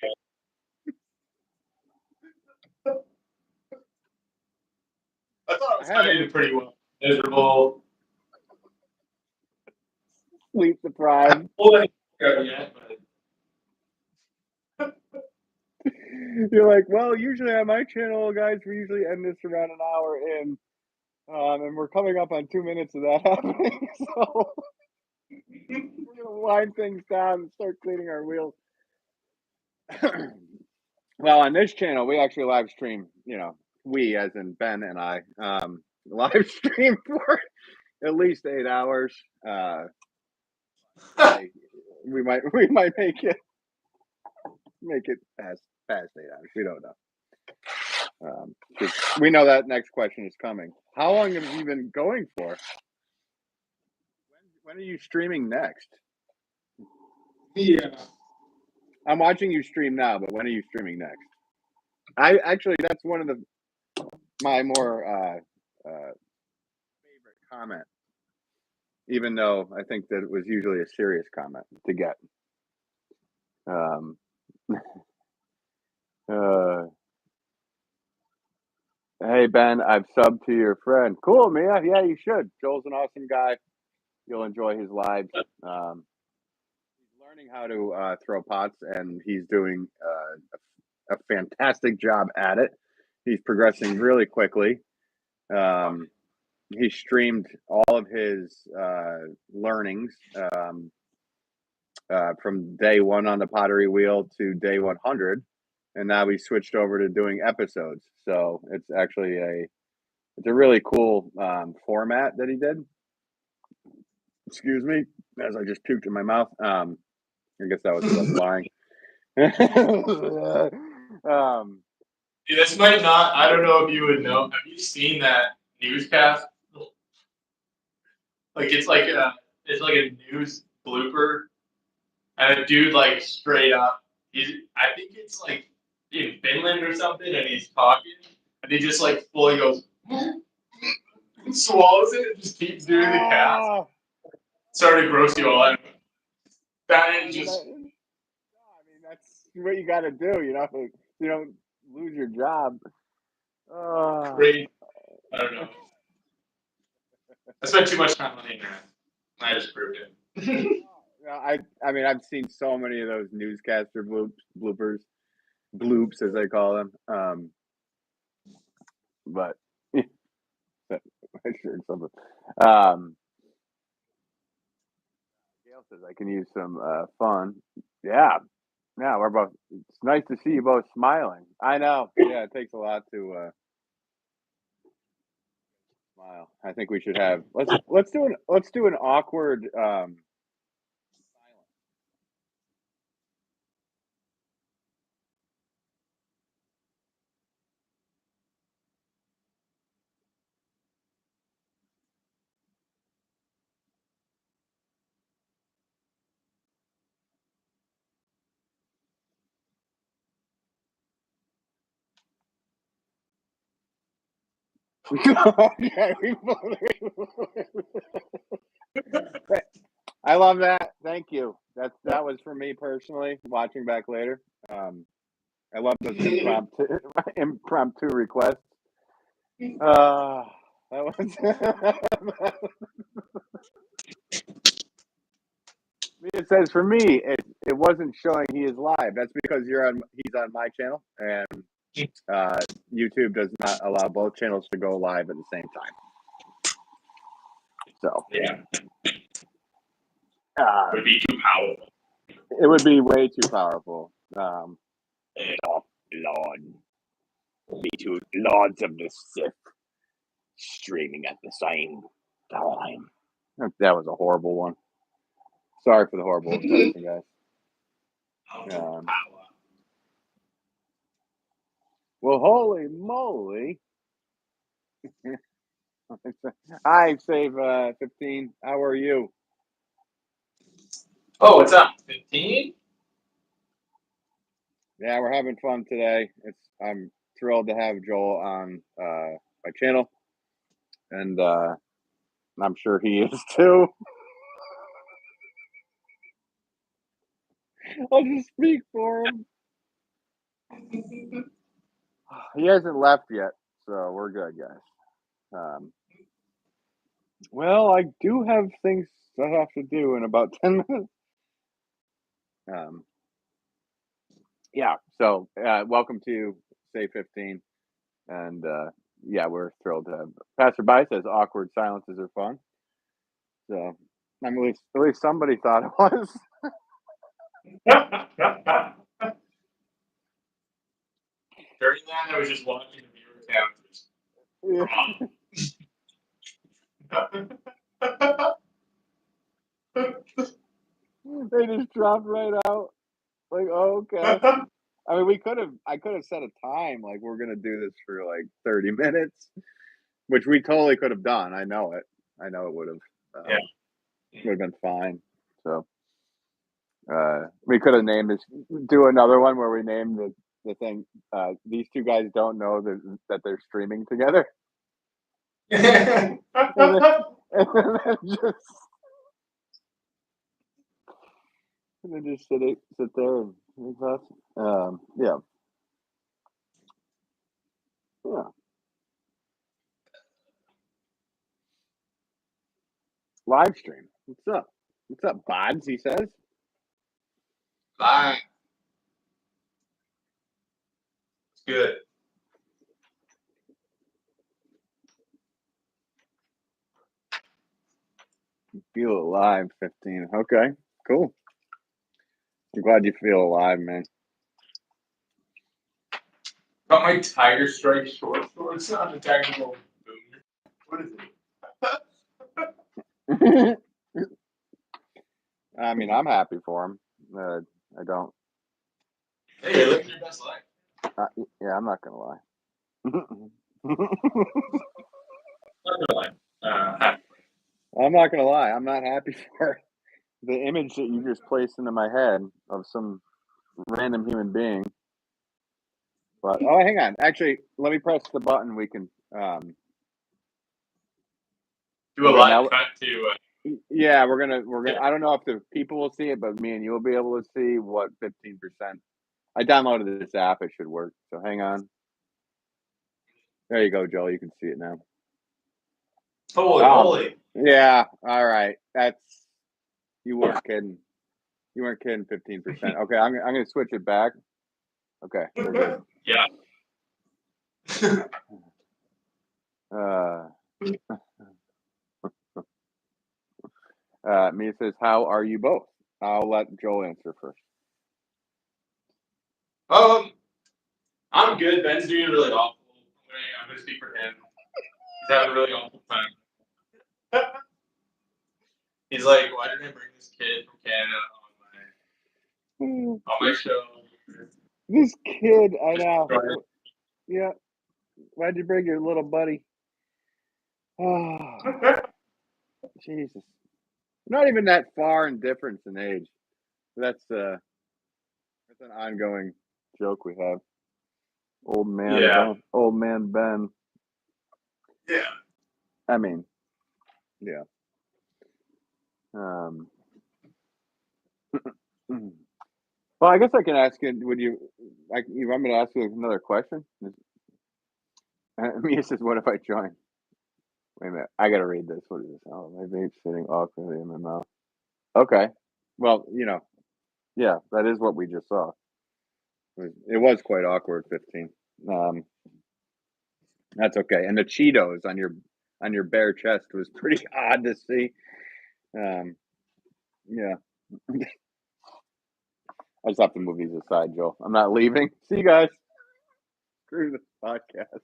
I thought it was kind pretty well. Miserable. Sleep deprived. Yet, but... You're like, well, usually on my channel, guys, we usually end this around an hour in, and we're coming up on 2 minutes of that happening. So we're gonna wind things down and start cleaning our wheels. Well, on this channel, we actually live stream. We, as in Ben and I, live stream for at least 8 hours. We might make it past 8 hours. We don't know. We know that next question is coming. How long have you been going for? When are you streaming next? Yeah. I'm watching you stream now, but when are you streaming next? That's one of my more favorite comment, even though I think that it was usually a serious comment to get. Hey Ben, I've subbed to your friend. Cool, Mia. Yeah, you should. Joel's an awesome guy. You'll enjoy his lives. He's learning how to throw pots, and he's doing a fantastic job at it. He's progressing really quickly. He streamed all of his learnings from day one on the Pottery wheel to day 100, and now we switched over to doing episodes. So it's actually it's a really cool format that he did. Excuse me, as I just puked in my mouth. I guess that was stuff flying. This might not. I don't know if you would know. Have you seen that newscast? Like it's like a news blooper, and a dude like straight up. I think it's like in Finland or something, and he's talking, and he just like fully goes, swallows it, and just keeps doing the cast. Sorry to gross you all out. That is just. I mean, that's what you got to do. You don't lose your job. Great. I don't know. I spent too much time on the internet. I just proved it. I mean, I've seen so many of those newscaster bloopers, bloops as they call them. But I shared something. Gail says I can use some fun. Yeah, we're both. It's nice to see you both smiling. I know. Yeah, it takes a lot to smile. I think we should have let's do an awkward silence. I love that. Thank you. That was for me personally. Watching back later, I love those impromptu requests. That was. It says for me, it wasn't showing he is live. That's because he's on my channel, and YouTube does not allow both channels to go live at the same time. So Yeah. it would be too powerful. It would be way too powerful. Lord, be two lords of the Sith streaming at the same time. That was a horrible one. Sorry for the horrible impression, guys. Well, holy moly! Hi, Save 15. How are you? Oh, what's up? 15? Yeah, we're having fun today. I'm thrilled to have Joel on my channel, and I'm sure he is too. I'll just speak for him. He hasn't left yet, so we're good, guys. Well, I do have things I have to do in about 10 minutes. Yeah, so welcome to Say 15. And yeah, we're thrilled to have Passerby says awkward silences are fun. So I mean, at least somebody thought it was. During that, I was just watching the viewer count. They just dropped right out. Like, oh, okay. I mean, I could have set a time, like we're gonna do this for like 30 minutes, which we totally could have done. I know it would have would have been fine. So we could have named this, do another one where we name the thing. These two guys don't know that they're streaming together. and then just sit there and make thoughts. Yeah. Live stream. What's up? What's up, Bods? He says. Bye. It's good. Feel alive, 15. Okay, cool. I'm glad you feel alive, man. Got my Tiger Strike short shorts on the technical boomer. What is it? I mean, I'm happy for him. I don't. Hey, you're living your best life. Yeah, I'm not gonna lie. I'm not gonna lie. I'm not happy for the image that you just placed into my head of some random human being. But hang on. Actually, let me press the button. We can Do a live cut to. Yeah, we're gonna. I don't know if the people will see it, but me and you will be able to see what 15%. I downloaded this app. It should work. So hang on. There you go, Joel. You can see it now. Holy moly! Yeah. All right. You weren't kidding. You weren't kidding. 15%. Okay. I'm gonna switch it back. Okay. We're good. Yeah. Mia says, "How are you both?" I'll let Joel answer first. I'm good. Ben's doing really awful. I'm gonna speak for him. He's having a really awful time. He's like, why didn't I bring this kid from Canada on my show? This kid, I know. Yeah. Why'd you bring your little buddy? Oh, Jesus. Not even that far in difference in age. That's an ongoing joke we have. Old man Ben. Old man Ben. Yeah. I mean, yeah. Well, I guess I can ask you. You want me to ask you another question? Mia says, "What if I join?" Wait a minute. I gotta read this. What is this? Oh, my vape's sitting awkwardly in my mouth. Okay. Well, yeah, that is what we just saw. It was quite awkward. 15. That's okay. And the Cheetos on your bare chest was pretty odd to see. Yeah. I just have to move these aside, Joel. I'm not leaving. See you guys. Screw the podcast.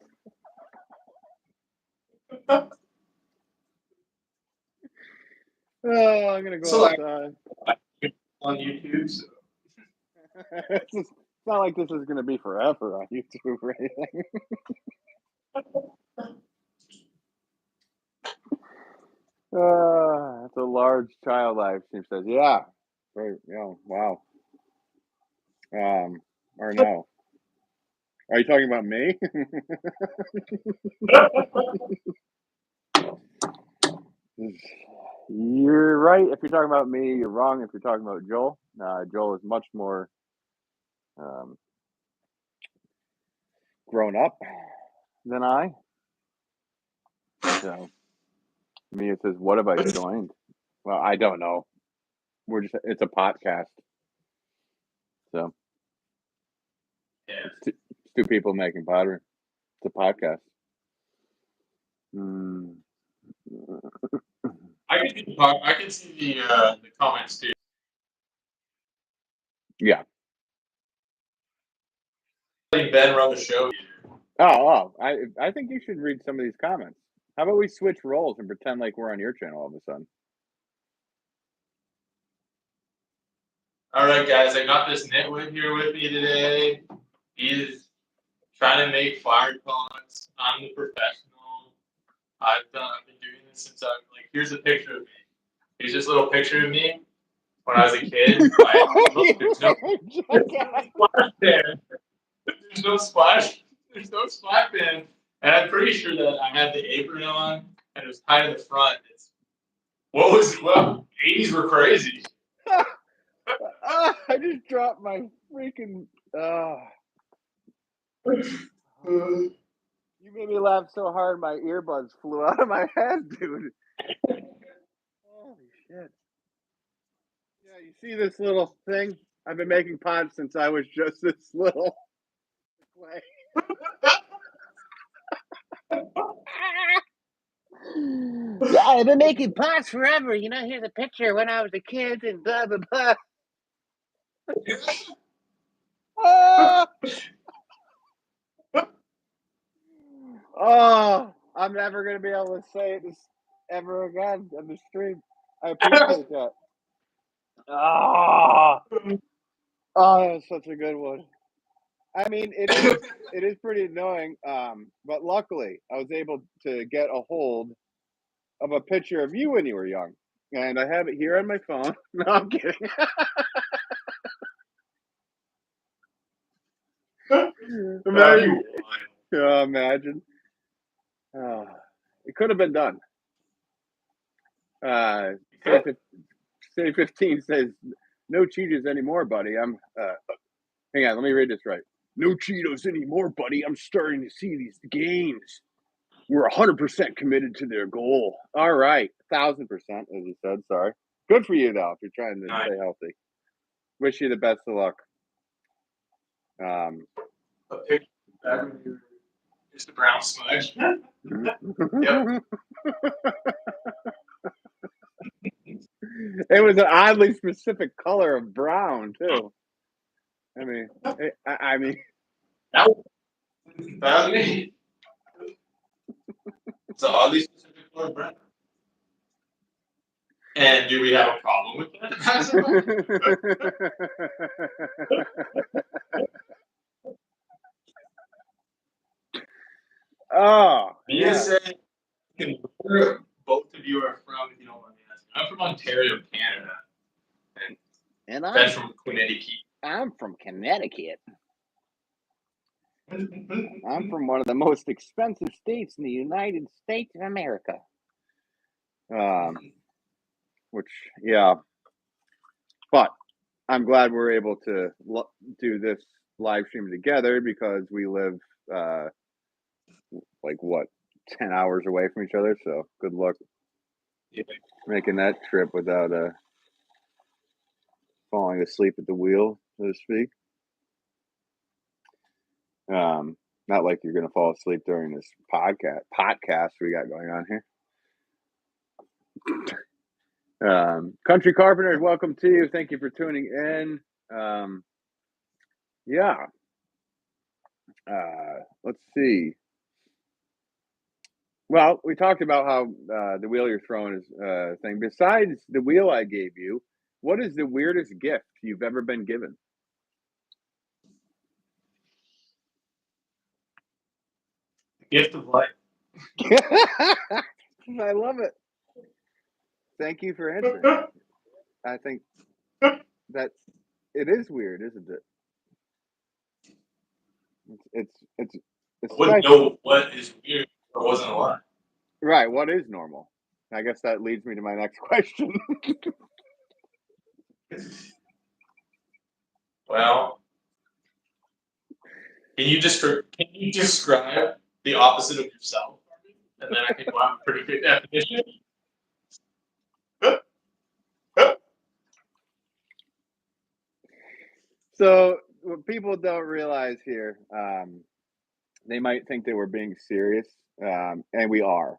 Oh, I'm gonna go outside. On YouTube. So. It's not like this is gonna be forever on YouTube or anything. It's a large child life. She says, "Yeah, very, wow." Or no? Are you talking about me? You're right. If you're talking about me, you're wrong. If you're talking about Joel, Joel is much more grown up than I. So, Mia says, "What have I joined?" Well, I don't know. It's a podcast. So, yeah. It's two people making pottery. It's a podcast. I can see the comments too. Yeah. Letting Ben run the show. I think you should read some of these comments. How about we switch roles and pretend like we're on your channel all of a sudden? All right, guys, I got this nitwit here with me today. He's trying to make fire pots. I'm the professional. I've been doing this since here's a picture of me. Here's this little picture of me when I was a kid. Look, there's no splash pan. There's no splash. There's no splash pan. And I'm pretty sure that I had the apron on and it was tied to the front. Well, 80s were crazy. I just dropped my freaking. You made me laugh so hard my earbuds flew out of my head, dude. Holy shit. Yeah, you see this little thing? I've been making pots since I was just this little clay. Yeah, I've been making pots forever. Here's a picture when I was a kid and blah, blah, blah. Ah! Oh, I'm never gonna be able to say it ever again on the stream. I appreciate that. Ah, oh, that was such a good one. I mean, it is pretty annoying. But luckily, I was able to get a hold of a picture of you when you were young, and I have it here on my phone. No, I'm kidding. Imagine. Imagine. Oh, it could have been done. Say 15 says, no Cheetos anymore, buddy. Hang on, let me read this right. No Cheetos anymore, buddy. I'm starting to see these gains. We're 100% committed to their goal. All right. 1,000%, as you said. Sorry. Good for you, though, if you're trying to stay healthy. Wish you the best of luck. A picture back when you were just a brown smudge. Yep. It was an oddly specific color of brown, too. I mean, That was me. It's an oddly specific color brown. And do we have a problem with that? Oh, You said where both of you are from, if you don't mind me asking. I'm from Ontario, Canada. And I'm from Connecticut. I'm from Connecticut. I'm from one of the most expensive states in the United States of America. Which, yeah. But I'm glad we're able to do this live stream together because we live, 10 hours away from each other. So good luck making that trip without falling asleep at the wheel, so to speak. Not like you're going to fall asleep during this podcast we got going on here. Country Carpenters, welcome to you. Thank you for tuning in. Yeah. Let's see. Well, we talked about how the wheel you're throwing is thing. Besides the wheel I gave you, what is the weirdest gift you've ever been given? Gift of life. I love it. Thank you for answering. I think that it is weird, isn't it? It's I wouldn't know what is weird if it wasn't a lie. Right. What is normal? I guess that leads me to my next question. Well, can you describe the opposite of yourself? And then I can go out with a pretty good definition. So what people don't realize here, they might think that we're being serious, and we are.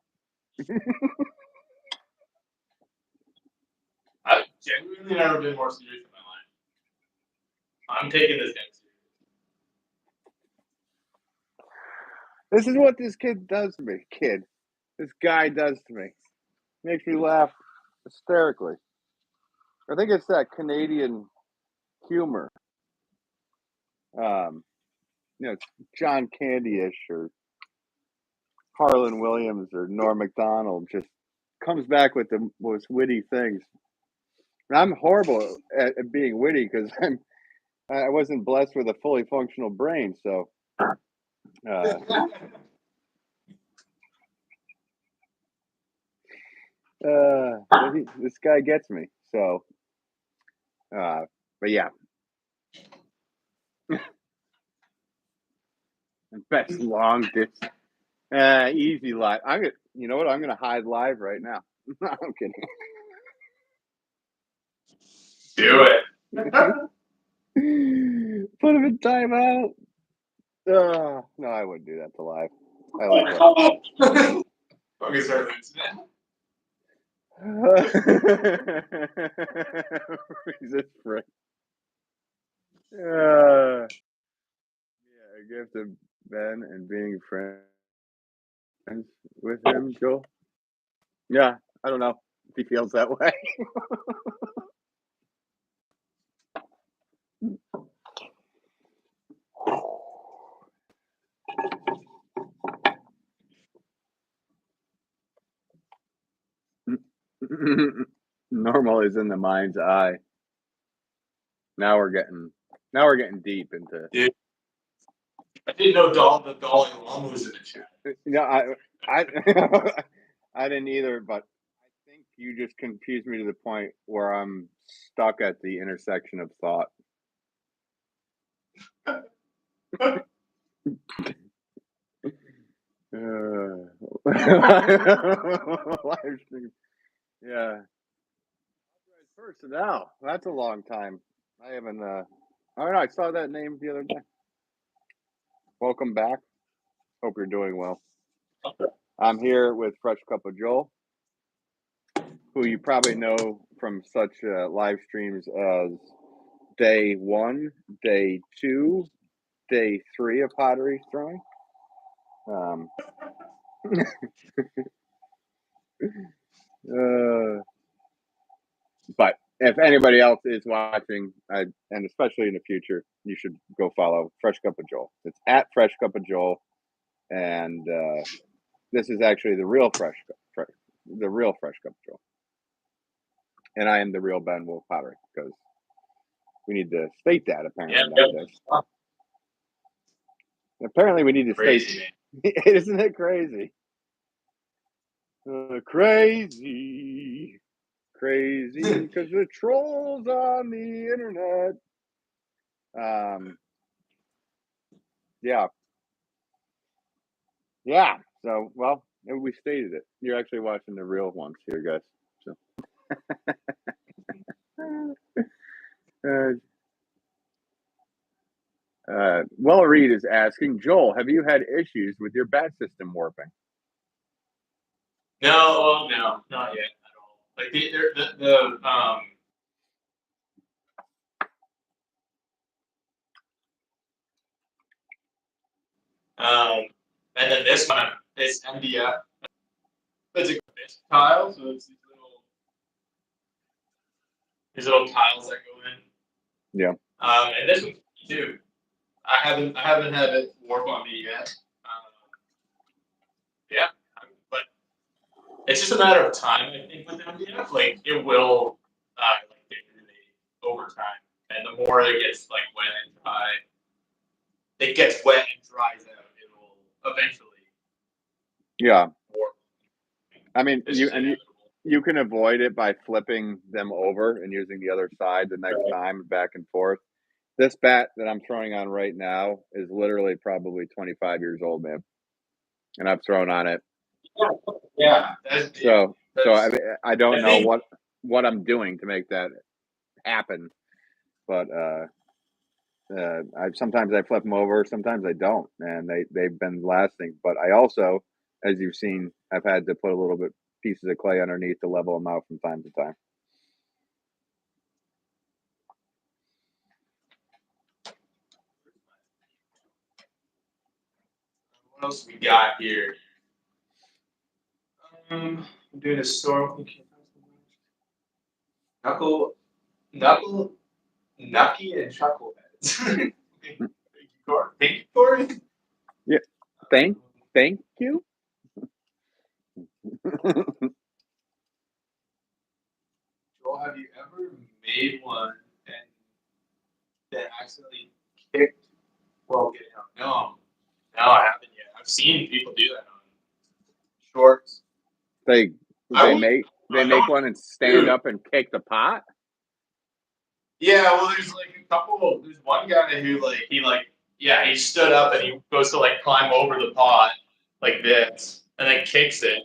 I've genuinely never been more serious in my life. I'm taking this damn serious. This is what this kid does to me. This guy does to me. Makes me laugh hysterically. I think it's that Canadian humor. It's John Candy-ish or Harlan Williams or Norm Macdonald just comes back with the most witty things. And I'm horrible at being witty because I wasn't blessed with a fully functional brain. So this guy gets me. So, but yeah. Best long distance. Easy live. You know what? I'm gonna hide live right now. I'm kidding. Do it. Put him in timeout. No, I wouldn't do that to live. I like that. Focus our Resist friend. Yeah, a gift of Ben and being friends with him, Joel. Yeah, I don't know if he feels that way. Normal is in the mind's eye. Now we're getting deep into. Dude, I didn't know the Dalai Lama was in the chat. No, I I didn't either, but I think you just confused me to the point where I'm stuck at the intersection of thought. Live stream. Yeah. Personnel. That's a long time. I haven't. I don't know. I saw that name the other day. Welcome back. Hope you're doing well. I'm here with Fresh Cup of Joel, who you probably know from such live streams as Day 1, Day 2, Day 3 of Pottery throwing. But if anybody else is watching, and especially in the future, you should go follow Fresh Cup of Joel. It's at Fresh Cup of Joel, and this is actually the real Fresh Cup of Joel. And I am the real Ben Wolff Pottery, because we need to state that apparently nowadays. Apparently, we need to Crazy, state. Isn't it crazy? Crazy, because the trolls on the internet. Yeah. So, well, we stated it. You're actually watching the real ones here, guys. So, Well, Reed is asking, Joel, have you had issues with your bat system warping? No, not yet at all. Like and then this one is MDF. It's a tile, so it's these little tiles that go in. Yeah. And this one too. I haven't had it warp on me yet. Yeah, but it's just a matter of time. I think with MDF, like it will like degrade over time, and the more it gets like wet and dry, it gets wet and dries out. It will eventually. Yeah. Warp. I mean, you can avoid it by flipping them over and using the other side the next time, back and forth. This bat that I'm throwing on right now is literally probably 25 years old, man, and I've thrown on it. Yeah. So I don't know what I'm doing to make that happen, but sometimes I flip them over, sometimes I don't, and they've been lasting. But I also, as you've seen, I've had to put a little bit pieces of clay underneath to level them out from time to time. What else we got here? I'm doing a store. Nucky and Chuckleheads. Thank you, Corey. Yeah. Thank you. Joel, have you ever made one and then accidentally kicked while getting out? No, I haven't yet. I've seen people do that on shorts. They make one and stand up and kick the pot. Yeah, well, there's like a couple. There's one guy who he stood up and he goes to like climb over the pot like this and then kicks it.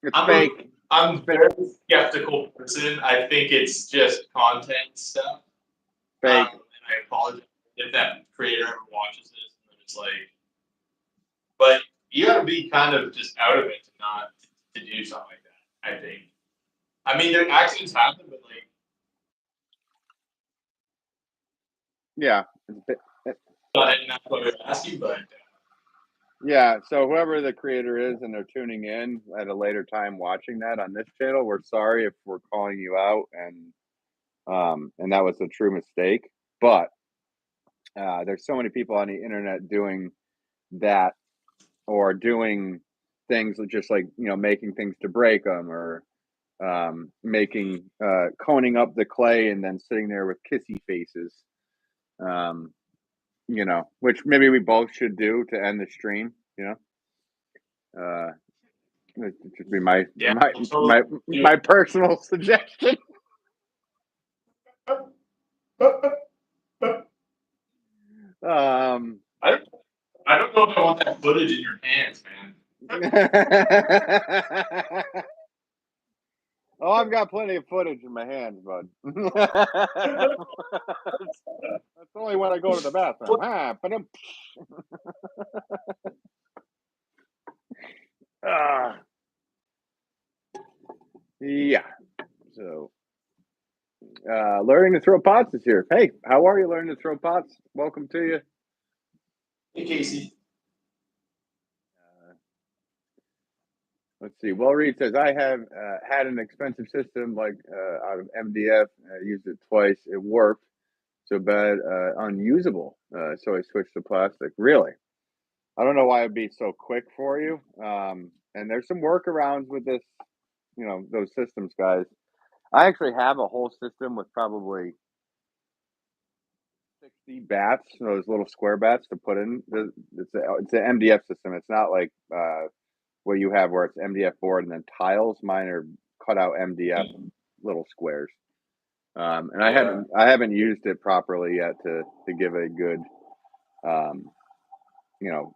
It's fake. I'm a very skeptical person. I think it's just content stuff. Fake. And I apologize if that creator ever watches this and it's like, but you got to be kind of just out of it to not to do something like that. I think. I mean, there accidents happen, but like Yeah. Not what we were asking, but Yeah, so whoever the creator is and they're tuning in at a later time watching that on this channel, we're sorry if we're calling you out and that was a true mistake. But there's so many people on the internet doing that or doing things just like making things to break them or making coning up the clay and then sitting there with kissy faces. Um, which maybe we both should do to end the stream. Uh, It should be my yeah, my I'm my totally. my personal suggestion. Um, I don't, I don't know if I want that footage in your hands, man. oh, I've got plenty of footage in my hands, bud. That's only when I go to the bathroom. Yeah. So, learning to throw pots is here. Hey, how are you learning to throw pots? Welcome to you. Hey, Casey. Let's see. Well, Reed says, I have had an expensive system like out of MDF. I used it twice. It worked. So bad, unusable. So I switched to plastic. Really? I don't know why it'd be so quick for you. And there's some workarounds with this, those systems, guys. I actually have a whole system with probably 60 bats, those little square bats to put in. It's an MDF system. It's not like what you have where it's MDF board and then tiles. Mine are cut out MDF little squares. And I haven't used it properly yet to give a good,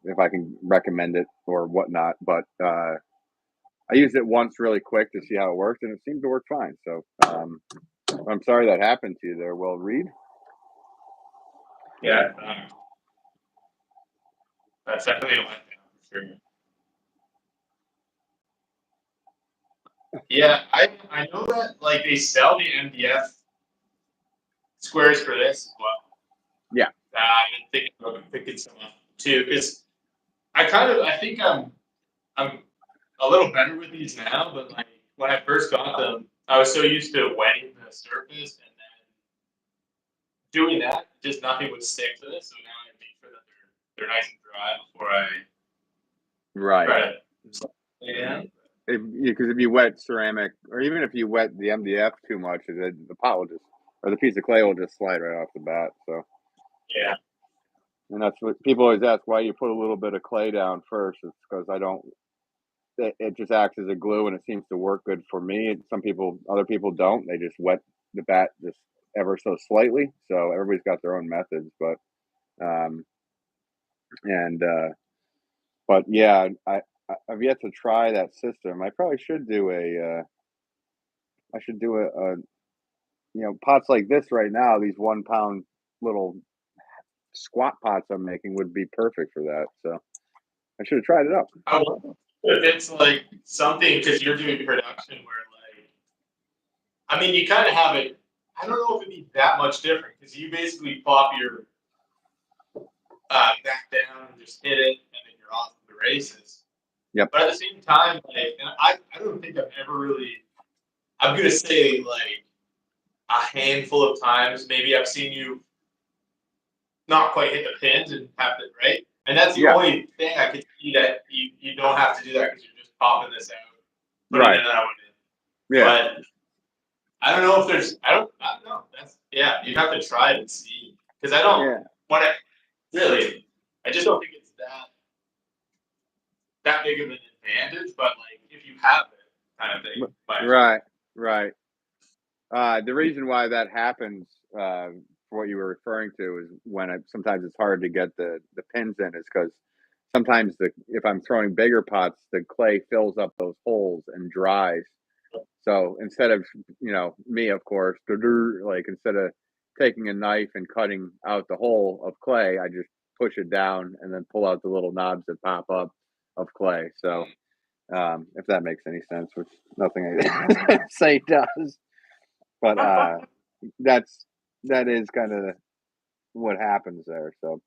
if I can recommend it or whatnot. But I used it once really quick to see how it worked, and it seemed to work fine. So I'm sorry that happened to you there, Will Reed. Yeah, that's definitely a letdown for sure. Yeah, I know that like they sell the MDF squares for this as well. Yeah. I've been thinking about picking some up too because I think I'm a little better with these now, but like when I first got them, I was so used to wetting the surface and then doing that, just nothing would stick to this. So now I make sure that they're nice and dry before I try to lay down. Because if you wet ceramic, or even if you wet the MDF too much, the pot will just, or the piece of clay will just slide right off the bat. So Yeah. and that's what people always ask, why you put a little bit of clay down first. It's because it just acts as a glue and it seems to work good for me. Other people don't. They just wet the bat just ever so slightly. So everybody's got their own methods, but um, and but yeah, I've yet to try that system. I probably should do a pots like this right now. These 1 pound little squat pots I'm making would be perfect for that. So I should have tried it out. I wonder if it's like something because you're doing production where like I mean you kind of have it. I don't know if it'd be that much different because you basically pop your back down and just hit it and then you're off to the races. Yep. But at the same time, like, and I don't think I've ever really. I'm gonna say like a handful of times. Maybe I've seen you not quite hit the pins and have it right. And that's the only thing I could see that you don't have to do that because you're just popping this out, putting it that one in. Yeah. But I don't know if there's. I don't know. That's you'd have to try it and see because I don't want to really. I just don't think it's that big of an advantage. But like if you have it, kind of thing. Right. The reason why that happens, for what you were referring to, is when sometimes it's hard to get the pins in, is because sometimes if I'm throwing bigger pots, the clay fills up those holes and dries. So instead of me, of course, like instead of taking a knife and cutting out the hole of clay, I just push it down and then pull out the little knobs that pop up of clay. So if that makes any sense, which nothing I say does. But that is kind of what happens there. So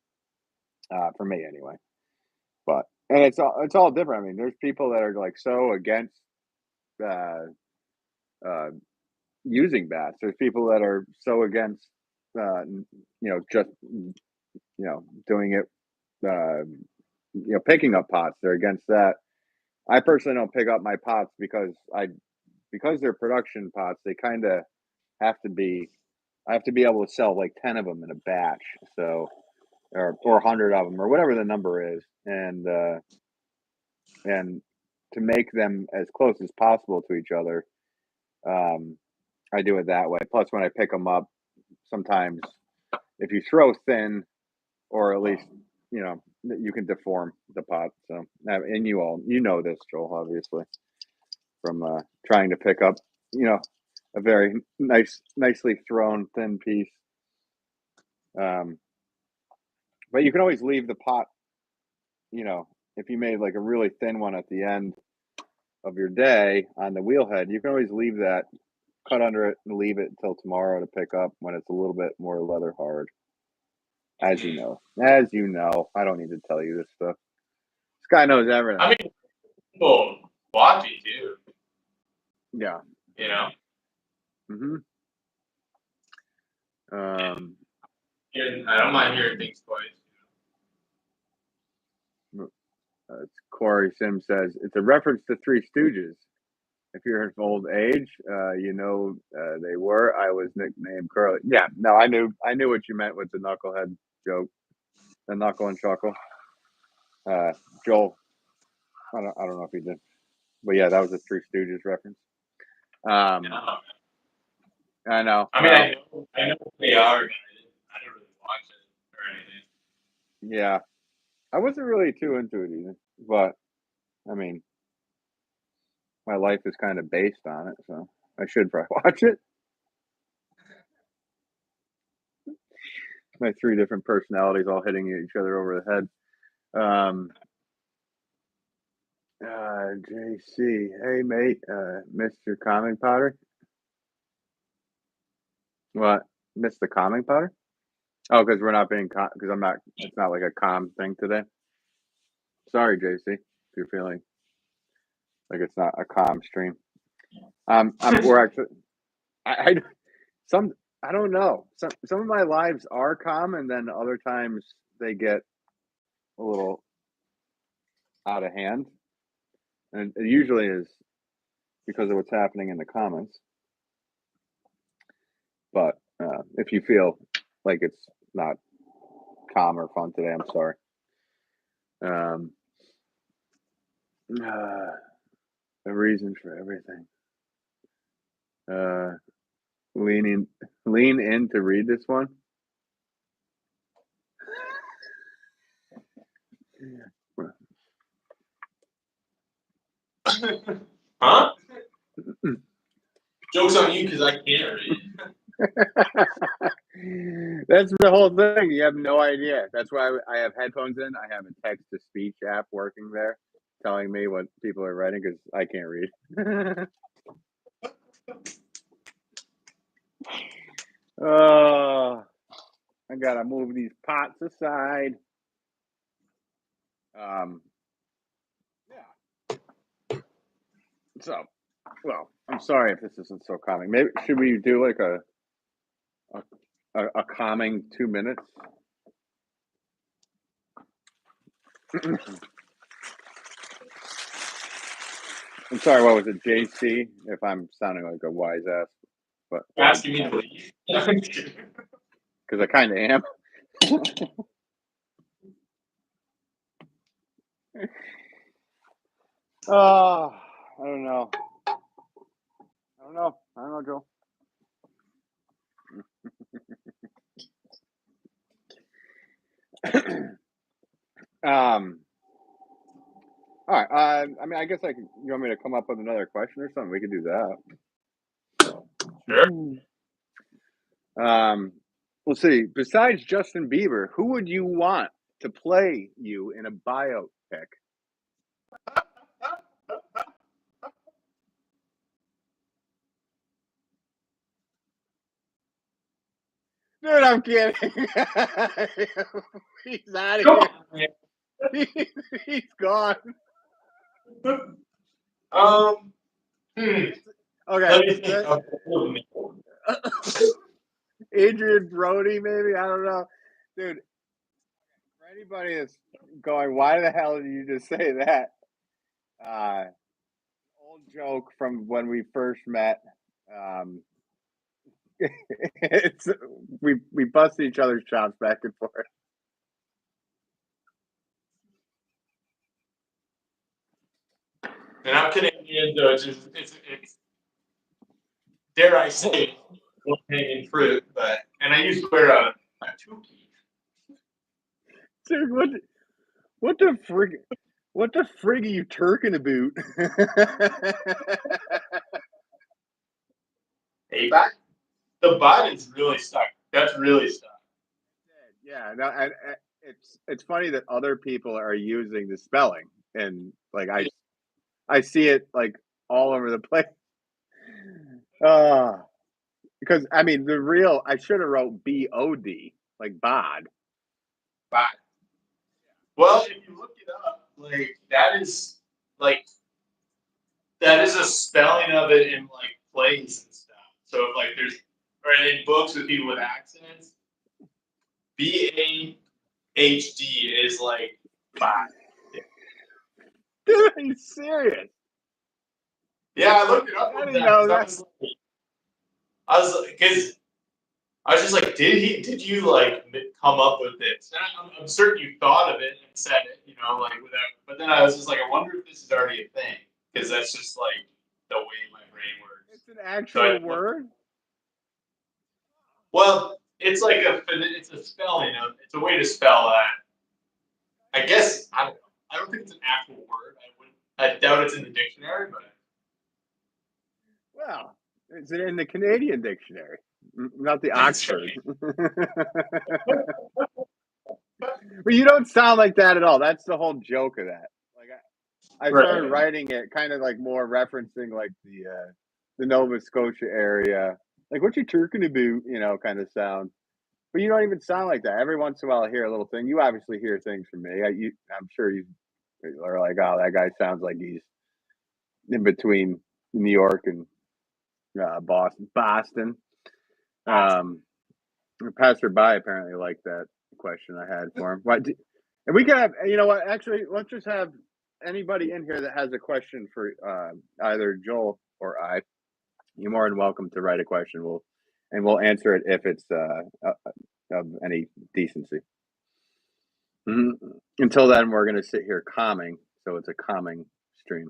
for me anyway, and it's all different. I mean, there's people that are like so against uh, uh, using bats. There's people that are so against just doing it. Picking up pots. They're against that. I personally don't pick up my pots because they're production pots. They kind of have to be. I have to be able to sell like 10 of them in a batch, so or 100 of them or whatever the number is, and to make them as close as possible to each other. I do it that way. Plus, when I pick them up, sometimes if you throw thin, or at least you can deform the pot. So, and you know this, Joel, obviously, from trying to pick up, a very nicely thrown thin piece. But you can always leave the pot, if you made like a really thin one at the end of your day on the wheelhead, you can always leave that, cut under it, and leave it until tomorrow to pick up when it's a little bit more leather hard. As you know, I don't need to tell you this stuff. This guy knows everything. I mean, people watch it too. Yeah. Mm-hmm. I don't mind hearing things twice. Corey Sims says it's a reference to Three Stooges. If you're of old age, they were. I was nicknamed Curly. Yeah, no, I knew what you meant with the knucklehead joke, the knuckle and chuckle. Joel, I don't know if he did, but yeah, that was a Three Stooges reference. I know. I mean, I know who they are. I don't really watch it or anything. Yeah, I wasn't really too into it either, but I mean, my life is kind of based on it, so I should probably watch it. My 3 different personalities all hitting each other over the head. JC, hey mate, Mr. Calming Powder. What? Mr. Calming Powder? Oh, because we're not being because I'm not. It's not like a calm thing today. Sorry, JC, if you're feeling like it's not a calm stream. We're actually. I don't know. Some of my lives are calm, and then other times they get a little out of hand, and it usually is because of what's happening in the comments. But if you feel like it's not calm or fun today, I'm sorry. The reason for everything. Lean in to read this one. Huh? Joke's on you because I can't read. That's the whole thing. You have no idea. That's why I have headphones in. I have a text-to-speech app working there, telling me what people are writing because I can't read. Oh, I gotta move these pots aside. Yeah. So, well, I'm sorry if this isn't so calming. Maybe should we do like a calming 2 minutes? I'm sorry, what was it, JC? If I'm sounding like a wise ass, but You're asking me to leave. because I kind of am. Oh, I don't know. Joe. All right. I mean, I guess you want me to come up with another question or something? We could do that. Sure. Let's see. Besides Justin Bieber, who would you want to play you in a biopic? Dude, I'm kidding. He's out of Come here. on, man. He's gone. Okay. Okay. Let me think. Adrian Brody, maybe? I don't know. Dude, for anybody that's going, why the hell did you just say that? Old joke from when we first met. It's we bust each other's chops back and forth. And I'm Canadian, so it's dare I say, low-hanging fruit. And I used to wear a toupee. Dude, what the frig are you turking about? Hey, back. The button's really stuck. That's really stuck. Yeah, no, and it's funny that other people are using the spelling, and like I see it like all over the place. Because I mean the real I should have wrote BOD like bod. But well, if you look it up, like that is a spelling of it in like plays and stuff. So like there's or in books with people with accents, BAHD is like bot. Dude, are you serious? Yeah, I looked it up I one didn't time know because that. because I was just like, did you like come up with this? And I'm certain you thought of it and said it, like without. But then I was just like, I wonder if this is already a thing because that's just like the way my brain works. It's an actual word. Well, it's like it's a spelling of, it's a way to spell that. I guess I don't know. I don't think it's an actual word. I doubt it's in the dictionary, but Well, it's in the Canadian dictionary, not the that's Oxford. right. But you don't sound like that at all. That's the whole joke of that. Like I started Right. writing it kind of like more referencing like the Nova Scotia area, like what you talking about, kind of sound. But you don't even sound like that. Every once in a while, I hear a little thing. You obviously hear things from me. I'm sure you are like, oh, that guy sounds like he's in between New York and Boston. Passerby apparently liked that question I had for him. And we can have, you know what? Actually, let's just have anybody in here that has a question for either Joel or I. You're more than welcome to write a question. We'll answer it if it's of any decency. Mm-hmm. Until then, we're going to sit here calming, so it's a calming stream.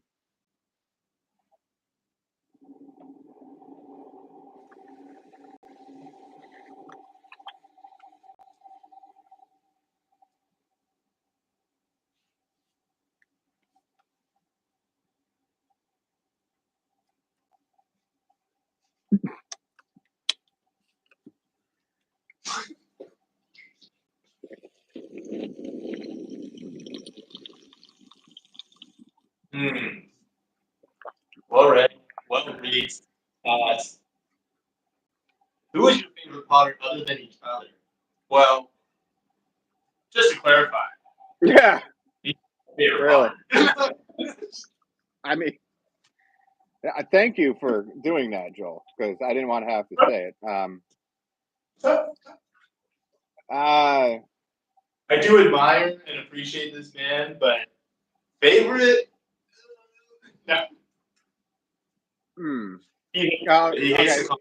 Well read. Well read. Who is your favorite Potter other than each other? Well, just to clarify, Yeah, favorite really. Potter. I mean, thank you for doing that, Joel, because I didn't want to have to say it. I do admire and appreciate this man, but favorite? No. He hates Okay. the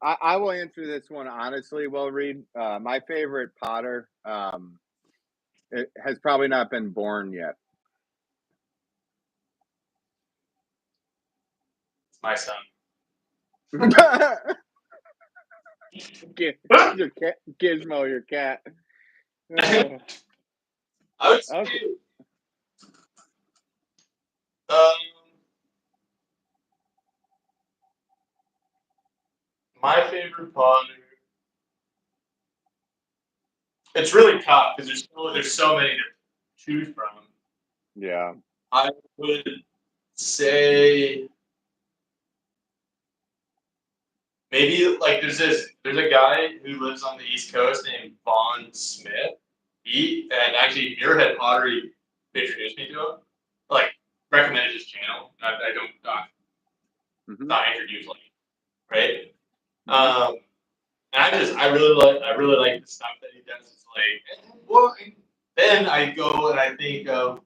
I will answer this one honestly, Will Reed. My favorite Potter it has probably not been born yet. It's my son. Your cat, Gizmo, your cat. I would say, Okay. my favorite Potter. It's really tough because there's so many to choose from. Yeah. I would say maybe like there's this there's a guy who lives on the East Coast named Vaughn Smith. And actually Muirhead Pottery introduced me to him, like recommended his channel. I don't not introduced like right. And I really like the stuff that he does. It's like, well, then I go and I think of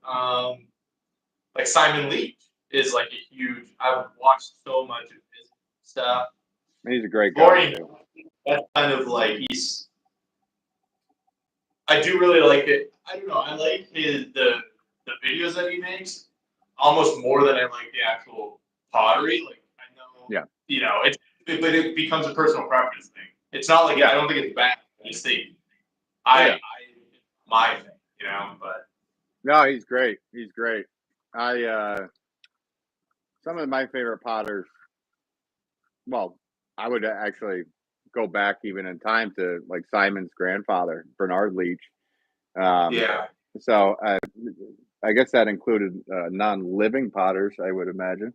like Simon Leach is like a huge. I've watched so much of his stuff. He's a great guy too. That's kind of like I do really like it. I don't know. I like the videos that he makes almost more than I like the actual pottery. Like I know, but it becomes a personal preference thing. It's not like I don't think it's bad. I just think I my thing, But no, he's great. He's great. Some of my favorite potters. Well, I would actually go back even in time to like Simon's grandfather, Bernard Leach. So I guess that included non-living potters, I would imagine.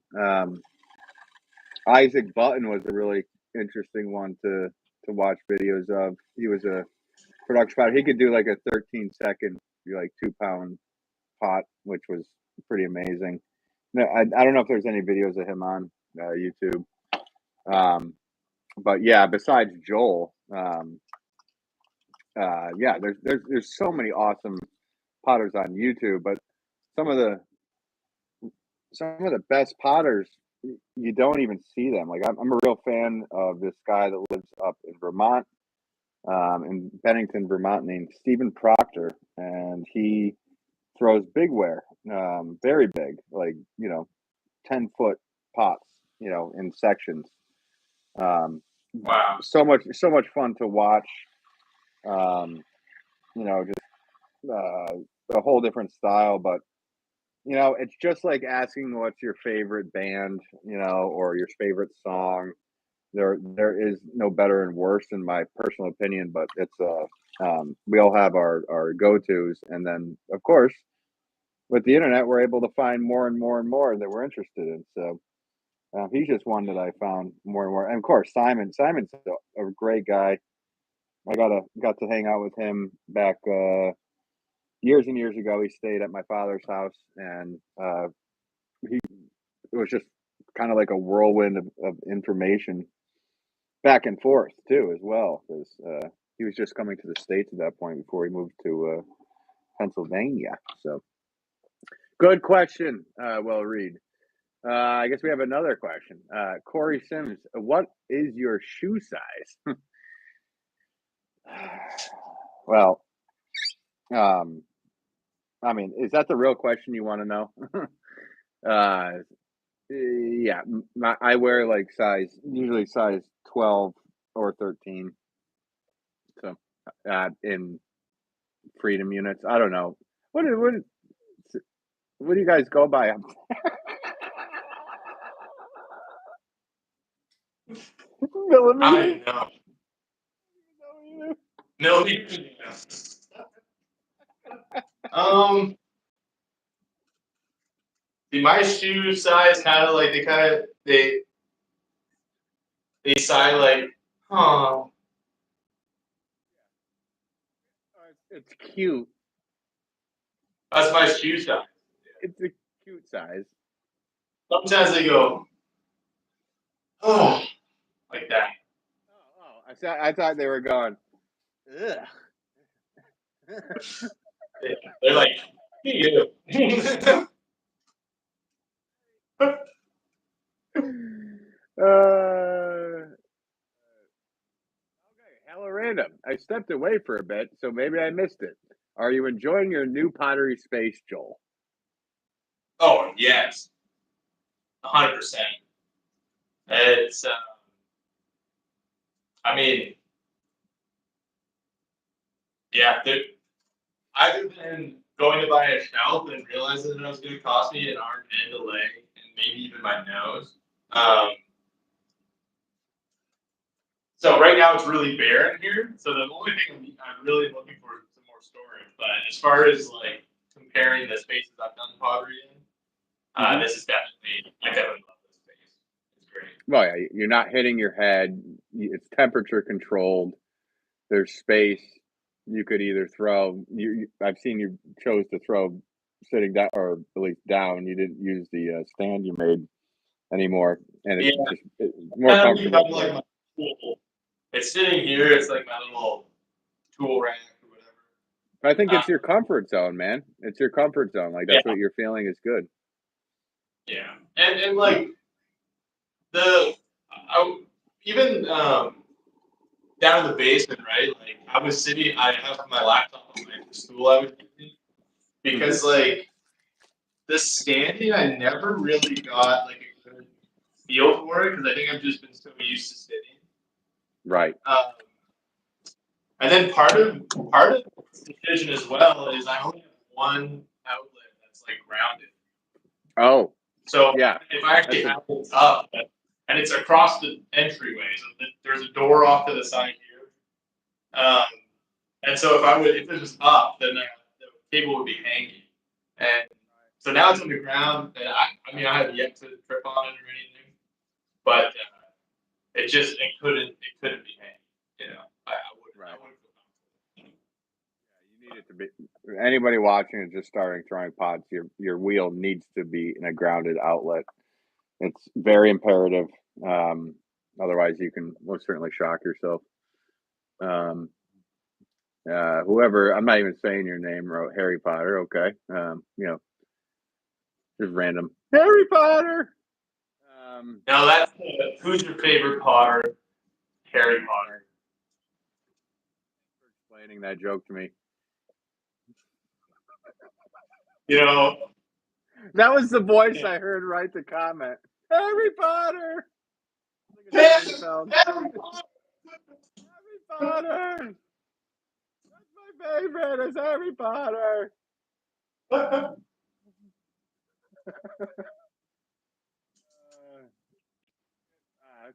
Isaac Button was a really interesting one to watch videos of. He was a production potter. He could do like a 13-second, like 2-pound pot, which was pretty amazing. I don't know if there's any videos of him on YouTube. But yeah, besides Joel, there's so many awesome potters on YouTube, but some of the best potters you don't even see them. Like I'm a real fan of this guy that lives up in Vermont, in Bennington, Vermont, named Stephen Proctor, and he throws bigware, very big, like 10-foot pots, in sections. wow, so much fun to watch. Just a whole different style, but it's just like asking what's your favorite band, or your favorite song. There is no better and worse in my personal opinion, but it's we all have our go-tos, and then of course with the internet we're able to find more and more and more that we're interested in. So he's just one that I found more and more, and of course Simon's a great guy. I got to hang out with him back years and years ago. He stayed at my father's house, and it was just kind of like a whirlwind of information back and forth too, as well, because he was just coming to the States at that point before he moved to Pennsylvania. So, good question, Will Reed. I guess we have another question. Corey Sims, what is your shoe size? Well, I mean, is that the real question you want to know? Yeah, I wear like usually size 12 or 13. So, in freedom units, I don't know. What do you guys go by? I know. Millimeters. See, my shoe size kind of like they size like, oh, It's cute. that's my shoe size. It's a cute size. Sometimes they go, oh, like that. Oh, I thought they were going, ugh. They're like, you. Okay, hella random. I stepped away for a bit, so maybe I missed it. Are you enjoying your new pottery space, Joel? Oh yes, 100%. It's, I mean, yeah. I've been going to buy a shelf and realizing that it was going to cost me an arm and a leg, and maybe even my nose. So right now it's really bare in here. So the only thing I'm really looking for is some more storage. But as far as like comparing the spaces I've done pottery in, this is definitely I definitely love this space. It's great. Well, yeah, you're not hitting your head. it's temperature controlled. There's space. You could either throw. I've seen you chose to throw sitting down, or at least down. You didn't use the stand you made anymore, and it's Yeah. just more I don't even have comfortable. like my tool. It's sitting here. It's like my little tool rack or whatever. I think it's your comfort zone, man. It's your comfort zone. Like Yeah, that's what you're feeling is good. yeah, and like the I even down in the basement, right? Like I was sitting, I have my laptop on my stool I was using because like the standing, I never really got like a good feel for it because I think I've just been so used to sitting. Right. And then part of the decision as well is I only have one outlet that's like grounded. Oh, So yeah. if I actually have it up, and it's across the entryway, so there's a door off to the side here. And so if it was up, then the cable would be hanging. And so now it's on the ground, and I mean, I have yet to trip on it or anything, but it couldn't be hanging. You know, I Right. wouldn't feel comfortable. You need it to be. Anybody watching is just starting throwing pots. Your wheel needs to be in a grounded outlet. It's very imperative. Otherwise, you can most certainly shock yourself. Whoever, I'm not even saying your name, wrote Harry Potter. Okay. Just random Harry Potter. Now that's who's your favorite Potter? Harry Potter. For explaining that joke to me. You know, That was the voice I heard write the comment. Harry Potter. Harry Harry Potter. That's my favorite. Is Harry Potter.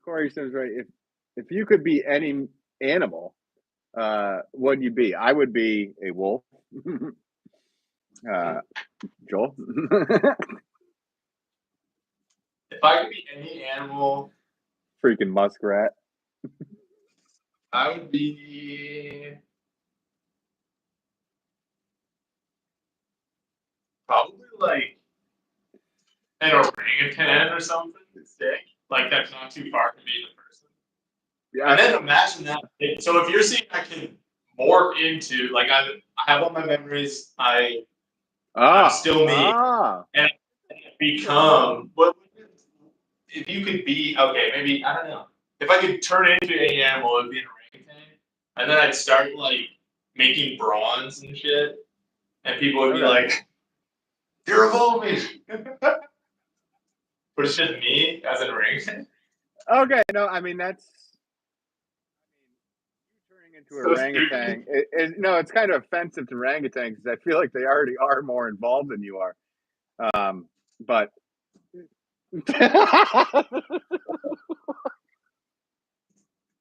Corey says right. If you could be any animal, what'd you be? I would be a wolf. Joel. If I could be any animal, Freaking muskrat. I would be probably like an orangutan or something. Sick. Like that's not too far from being a person. Yeah. And then imagine that. So if you're seeing I can morph into like I have all my memories. I'm still me, and I become. What if you could be? Okay, maybe I don't know. If I could turn into any animal, it would be an orangutan, and then I'd start like making bronze and shit, and people would be like, "You're evolving," but it's just me as an orangutan. Okay, no, I mean that's you turning into an So orangutan. stupid. No, it's kind of offensive to orangutans because I feel like they already are more involved than you are. But I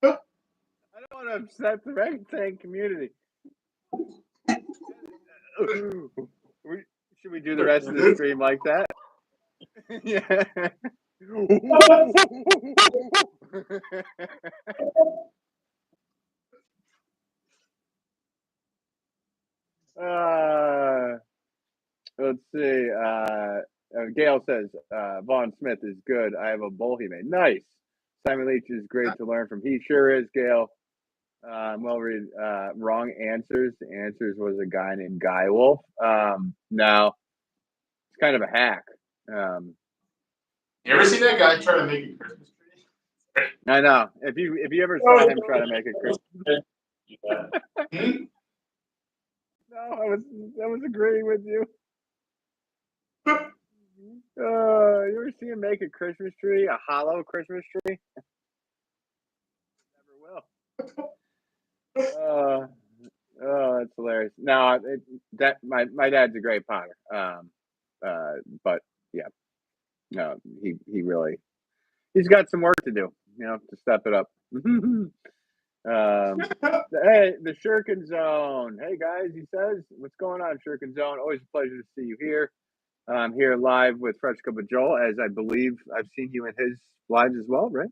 don't want to upset the orangutan community. Should we do the rest of the stream like that? Yeah. Let's see. Gail says Vaughn Smith is good. I have a bowl he made. Nice. Simon Leach is great to learn from. He sure is, Gail. Well, read wrong answers. The answers was a guy named Guy Wolff. Now it's kind of a hack. You ever see that guy try to make a Christmas tree? I know. If you ever saw him try to make a Christmas, no, I was agreeing with you. You ever see him make a Christmas tree, a hollow Christmas tree? Never will. Oh, that's hilarious. No, my dad's a great potter. But yeah, no, he really he's got some work to do, to step it up. Hey, the Shuriken Zone. Hey guys, he says, what's going on, Shuriken Zone? Always a pleasure to see you here. I'm here live with Fresh Cup of Joel, as I believe I've seen you in his lives as well, right?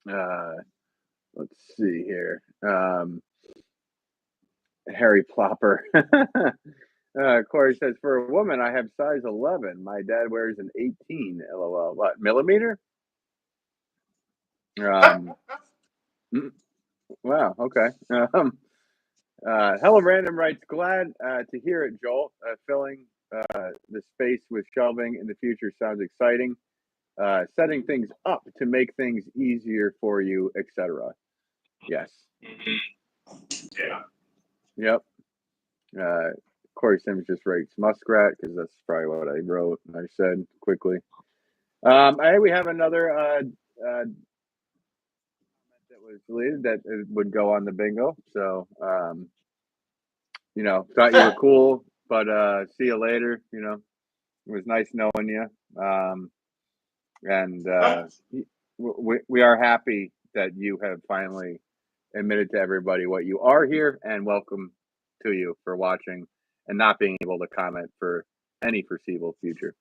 Let's see here. Harry Plopper. Corey says, for a woman, I have size 11. My dad wears an 18. LOL. What, millimeter? Wow. Okay. Hello, Random writes, glad to hear it, Joel. Filling the space with shelving in the future sounds exciting. Setting things up to make things easier for you, etc. Yes. Yeah. Yep. Corey Sims just writes muskrat because that's probably what I wrote and I said quickly. We have another comment that was deleted that would go on the bingo. So, thought you were cool, but see you later. It was nice knowing you. And we are happy that you have finally admitted to everybody what you are here, and welcome to you for watching and not being able to comment for any foreseeable future.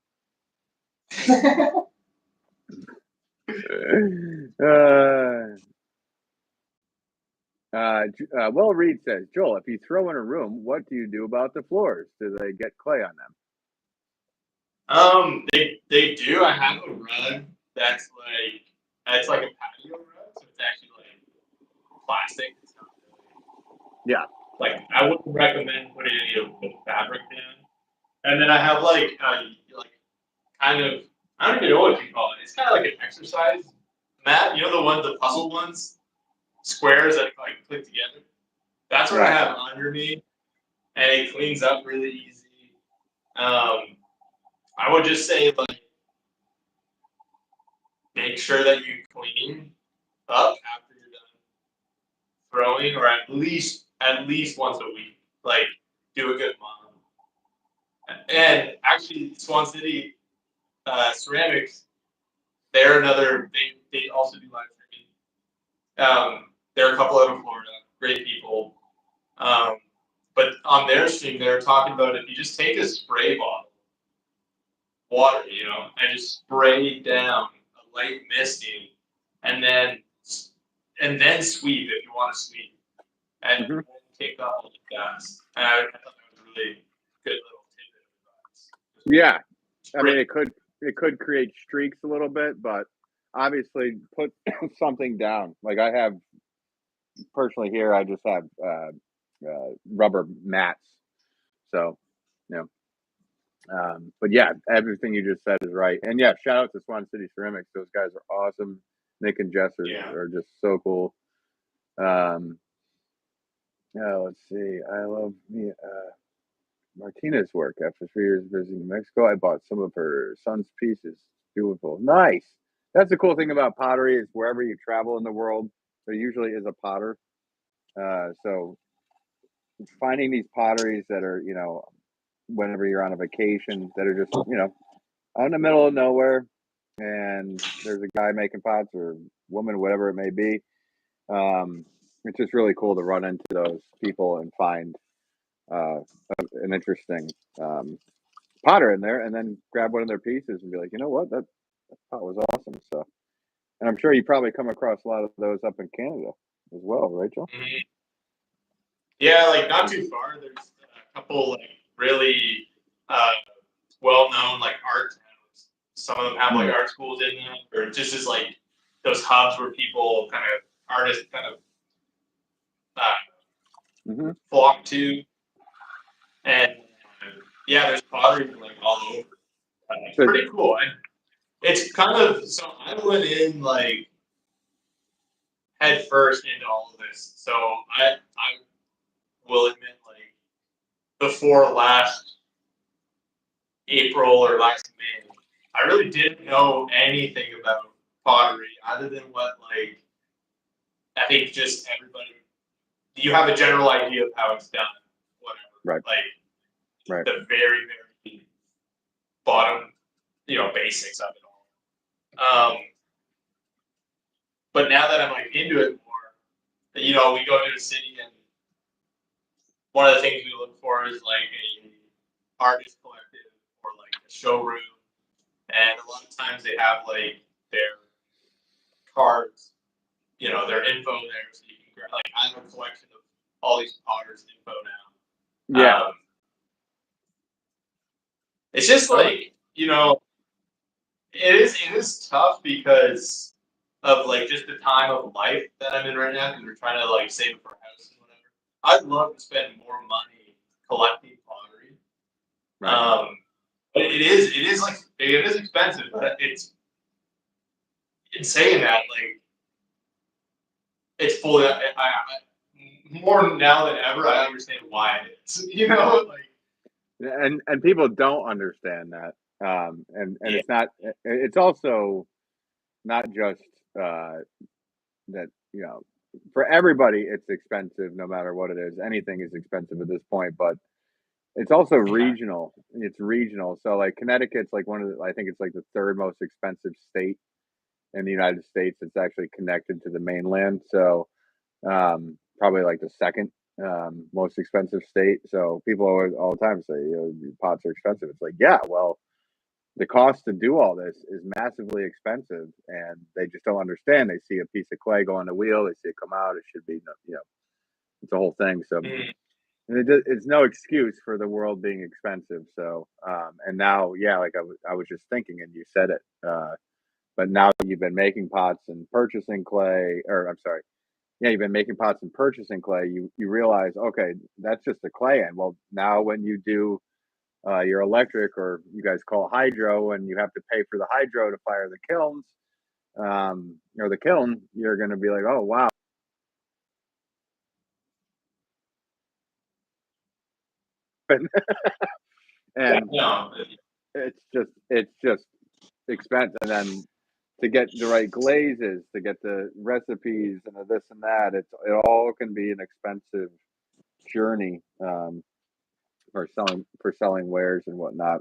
Will Reed says, Joel, if you throw in a room, what do you do about the floors? Do they get clay on them? They do. I have a rug that's like a patio rug, so it's actually like plastic. It's not really, Yeah. Like I wouldn't recommend putting any of the fabric down. And then I have like kind of, I don't even know what you call it. It's kind of like an exercise mat. The puzzle ones, squares that like click together. That's what I have under me, and it cleans up really easy. I would just say like make sure that you clean up after you're done throwing, or at least once a week. Like do a good mom. And actually, Swan City Ceramics, they're another. They also do live streaming. There are a couple out of Florida, great people. But on their stream, they're talking about if you just take a spray bottle, water, and just spray down a light misting, and then sweep if you want to sweep, and it won't take up all the gas. And I thought that was a really good little tidbit of advice. Yeah, I mean it could create streaks a little bit, but obviously put something down. Like I have personally here, I just have rubber mats. So, but yeah, everything you just said is right. And yeah, shout out to Swan City Ceramics. Those guys are awesome. Nick and Jess are just so cool. Let's see. I love Martina's work. After 3 years visiting Mexico, I bought some of her son's pieces. Beautiful. Nice. That's the cool thing about pottery is wherever you travel in the world, there usually is a potter. So finding these potteries that are, whenever you're on a vacation that are just, out in the middle of nowhere and there's a guy making pots or woman, whatever it may be. It's just really cool to run into those people and find an interesting potter in there and then grab one of their pieces and be like, you know what, that pot was awesome. So, and I'm sure you probably come across a lot of those up in Canada as well, right, Joe? Mm-hmm. Yeah, like not too far. There's a couple like really well-known like art towns. Some of them have like art schools in them, or just as like those hubs where people artists flock to. And yeah, there's pottery like all over. It's pretty cool. And it's so I went in like head first into all of this. So I will admit like before last April or last May, I really didn't know anything about pottery other than what like I think just everybody, you have a general idea of how it's done, whatever. Right. Like the very, very bottom, basics of it all. But now that I'm like into it more, we go to a city and one of the things we look for is like a artist collective or like a showroom. And a lot of times they have like their cards their info there, so you can grab. Like I have a collection of all these potters info now. Yeah. It's just like it is tough because of like just the time of life that I'm in right now because we're trying to like save for a house and whatever. I'd love to spend more money collecting pottery. Right. But it is expensive, but it's in saying that like it's fully more now than ever. I understand why it is. And people don't understand that. And Yeah, it's not. It's also not just that for everybody it's expensive no matter what it is. Anything is expensive at this point, but it's also yeah. regional. It's regional. So like Connecticut's like one of the, I think it's like the third most expensive state in the United States. It's actually connected to the mainland. So probably like the second most expensive state. So people always all the time say, pots are expensive. It's like, yeah, well, the cost to do all this is massively expensive, and they just don't understand. They see a piece of clay go on the wheel, they see it come out. It should be, it's a whole thing. So Mm, it's no excuse for the world being expensive. So, and now, yeah, like I was just thinking, and you said it. But now that you've been making pots and purchasing clay, or I'm sorry, yeah, you've been making pots and purchasing clay, you realize, okay, that's just the clay end. Well, now when you do your electric, or you guys call hydro, and you have to pay for the hydro to fire the kilns, or the kiln, you're going to be like, oh wow, yeah, and no, it's just expense, and then to get the right glazes, to get the recipes, and the this and that, it all can be an expensive journey, for selling wares and whatnot.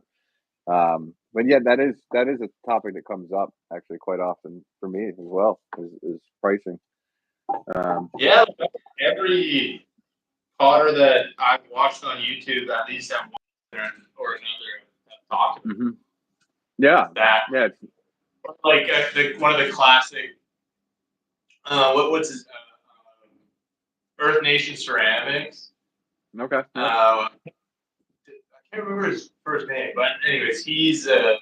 But yeah, that is a topic that comes up actually quite often for me as well, is pricing. Um, yeah. Every potter that I've watched on YouTube, at least at one or another, have talked about mhm. Yeah, that. yeah, it's Like one of the classic. What's his Earth Nation Ceramics? okay. Yeah, I can't remember his first name, but anyways, he's a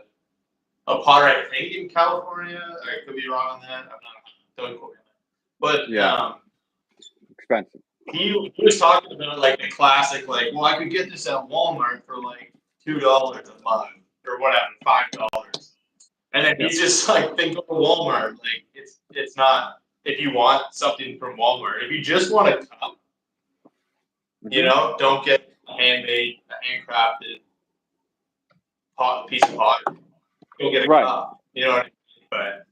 potter, I think, in California. I could be wrong on that. I'm not. Don't quote me on that. But yeah, expensive. he was talking about like the classic, like, well, I could get this at Walmart for like $2 a month or whatever, $5. And then Yep. he's just like, think of Walmart. Like it's not if you want something from Walmart. If you just want a cup, Hmm. don't get a handmade, a handcrafted piece of pottery. Go get a Right. cup. You know what I mean? But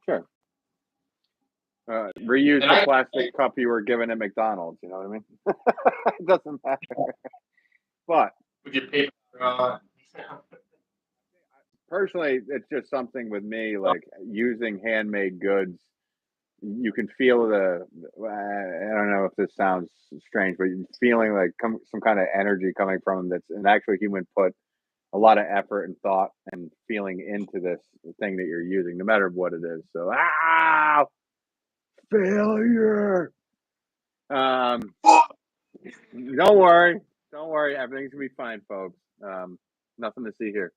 Sure. Sure. Reuse and the I plastic cup you were given at McDonald's. You know what I mean? It doesn't matter. But with your paper. personally, it's just something with me, like using handmade goods. You can feel I don't know if this sounds strange, but feeling like some kind of energy coming from them, that's an actual human put a lot of effort and thought and feeling into this thing that you're using, no matter what it is. So, failure. Um, don't worry, don't worry, everything's gonna be fine, folks. Nothing to see here.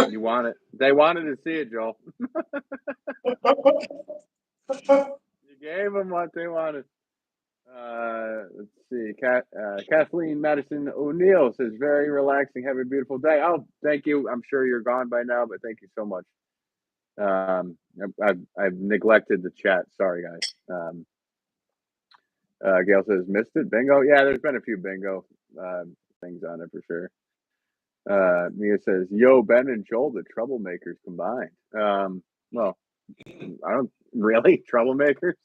You want it? They wanted to see it, Joel. You gave them what they wanted. Let's see. Kathleen Madison O'Neill says, "Very relaxing. Have a beautiful day." Oh, thank you. I'm sure you're gone by now, but thank you so much. I've neglected the chat. Sorry, guys. Gail says, "Missed it. Bingo." Yeah, there's been a few bingo things on it for sure. Mia says, "Yo, Ben and Joel, the troublemakers combined." Well, I don't really troublemakers.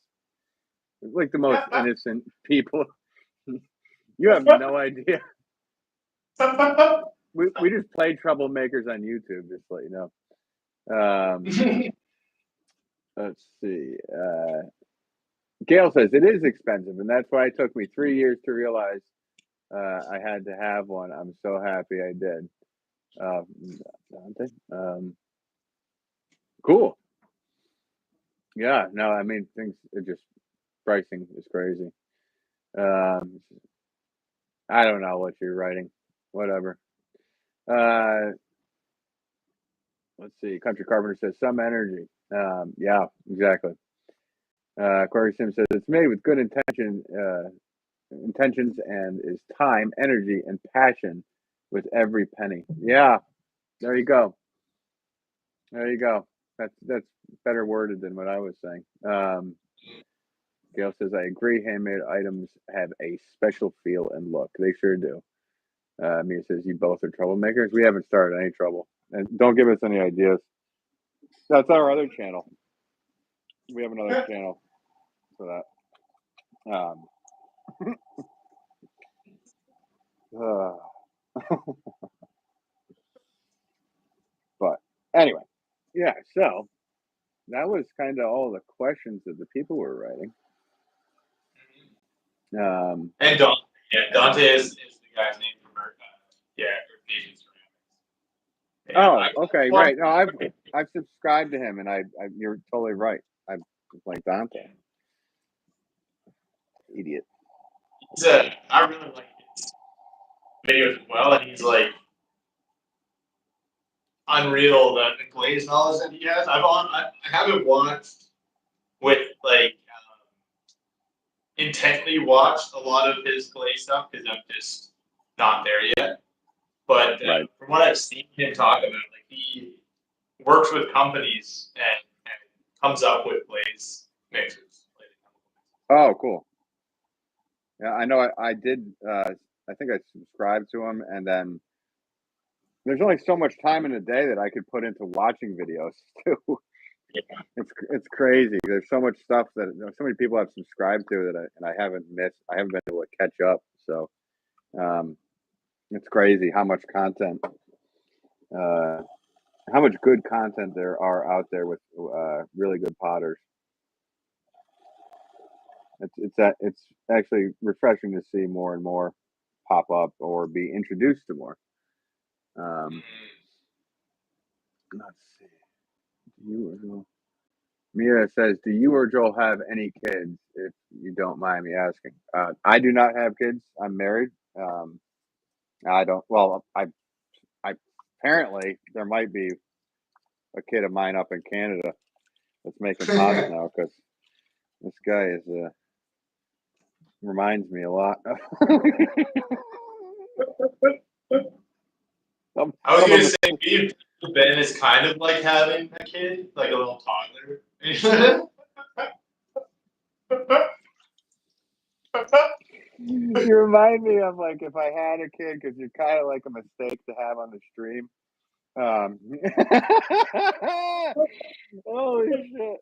It's like the most innocent people. You have no idea. We just play troublemakers on YouTube, just to let you know. Let's see. Gail says it is expensive, and that's why it took me 3 years to realize I had to have one. I'm so happy I did. Dante? Cool. Yeah, no, I mean things. It just pricing is crazy. Um, I don't know what you're writing. Whatever. Uh, let's see. Country Carpenter says some energy. Yeah, exactly. Corey Sim says it's made with good intentions and is time, energy, and passion with every penny. Yeah, there you go. There you go. That's better worded than what I was saying. Gail says I agree. Handmade items have a special feel and look. They sure do. Mia says you both are troublemakers. We haven't started any trouble, and don't give us any ideas. That's our other channel. We have another channel for that. But anyway, yeah. So that was kind of all the questions that the people were writing. And Dante, Dante is the guy's name from Asian ceramics. Oh, okay, right. No, I've subscribed to him, and I you're totally right. I'm like Dante, idiot. I really like his videos as well, and he's like unreal the glaze knowledge that he has. I haven't watched with like intently watched a lot of his glaze stuff because I'm just not there yet. But Right. from what I've seen him talk about, like he works with companies and comes up with glaze mixes. Oh, cool. Yeah, I know. I did. I think I subscribed to him, and then there's only so much time in a day that I could put into watching videos too. It's crazy. There's so much stuff that so many people I've subscribed to that I haven't missed. I haven't been able to catch up. So it's crazy how much content, how much good content there are out there with really good potters. It's actually refreshing to see more and more pop up or be introduced to more. Let's see. Do you or Joel? Mira says, "Do you or Joel have any kids? If you don't mind me asking." I do not have kids. I'm married. I don't. Well, I apparently there might be a kid of mine up in Canada that's making pots now because this guy is reminds me a lot. I was gonna say Ben is kind of like having a kid, like a little toddler. You remind me of like if I had a kid because you're kind of like a mistake to have on the stream. Holy shit.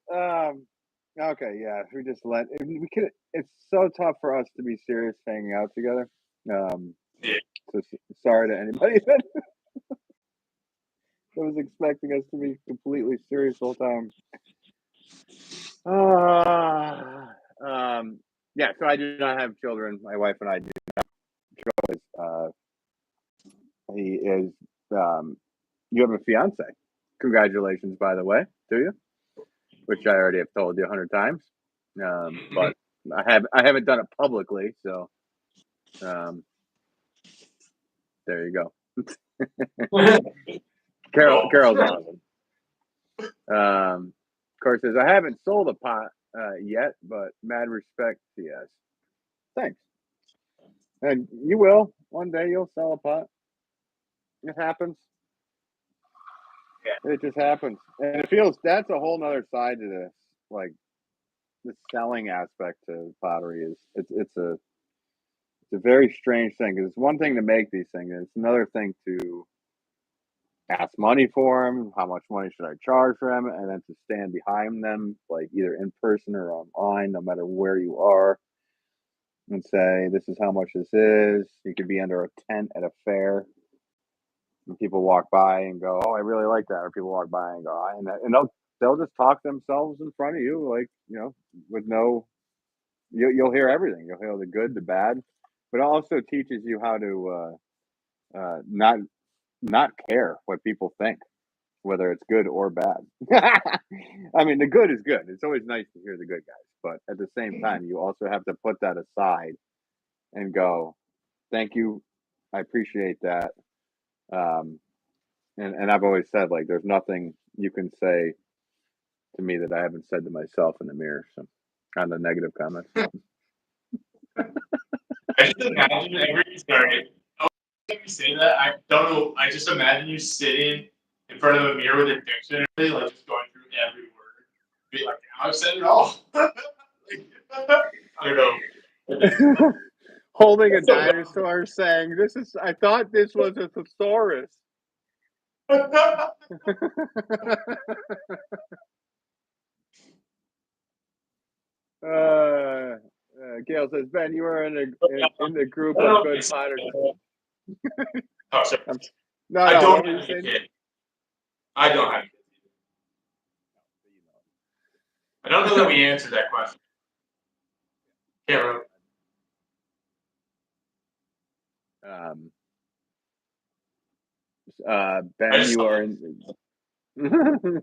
Okay, yeah. We just we could. It's so tough for us to be serious hanging out together. So sorry to anybody that was expecting us to be completely serious the whole time. Yeah. So I do not have children. My wife and I do not. Joe is. He is. You have a fiance. Congratulations, by the way, to you. Which I already have told you 100 times. But I haven't done it publicly, so there you go. Carol's awesome. Of course, says I haven't sold a pot yet, but mad respect to yes. Thanks. And you will one day. You'll sell a pot. It happens. Yeah. It just happens, and it feels that's a whole nother side to this. Like the selling aspect to pottery is it's a very strange thing because it's one thing to make these things, and it's another thing to ask money for them. How much money should I charge for them? And then to stand behind them, like either in person or online, no matter where you are, and say, "This is how much this is." You could be under a tent at a fair, and people walk by and go, "Oh, I really like that," or people walk by and go, and they'll just talk themselves in front of you, like with no. You'll hear everything. You'll hear the good, the bad, but it also teaches you how to not care what people think. whether it's good or bad. I mean, the good is good. It's always nice to hear the good guys, but at the same time, you also have to put that aside and go, "Thank you, I appreciate that." Um, and I've always said like, there's nothing you can say to me that I haven't said to myself in the mirror. So, on the negative comments. I just imagine sorry. When you say that, I don't know. I just imagine you sitting in front of a mirror with a dictionary, like just going through every word. Be like, I've said it all. Like, I don't know. Holding a dinosaur, saying, "This is. I thought this was a thesaurus." Gail says, "Ben, you are in the group of good potters." Oh, sorry. No, I what don't were you have a saying? kid. I don't have kids. I don't know that we answered that question. Can't remember. Ben, you are in.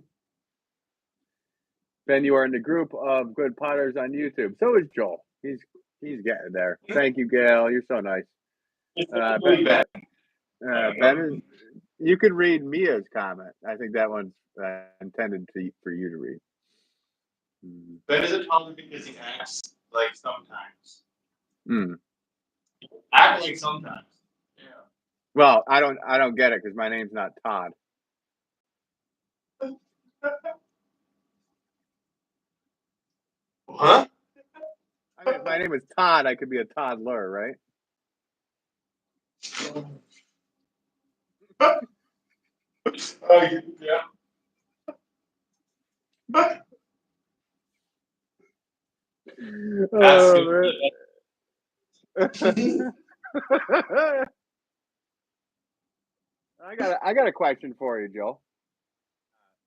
Ben, you are in the group of good potters on YouTube. So is Joel. He's getting there. Thank you, Gail. You're so nice. Ben is. You can read Mia's comment. I think that one's intended for you to read. Ben is a toddler because he acts like sometimes. Mm. Act like sometimes. Yeah. Well, I don't get it because my name's not Todd. Huh? I mean, if my name is Todd, I could be a toddler, right? Yeah. I got a question for you, Joel.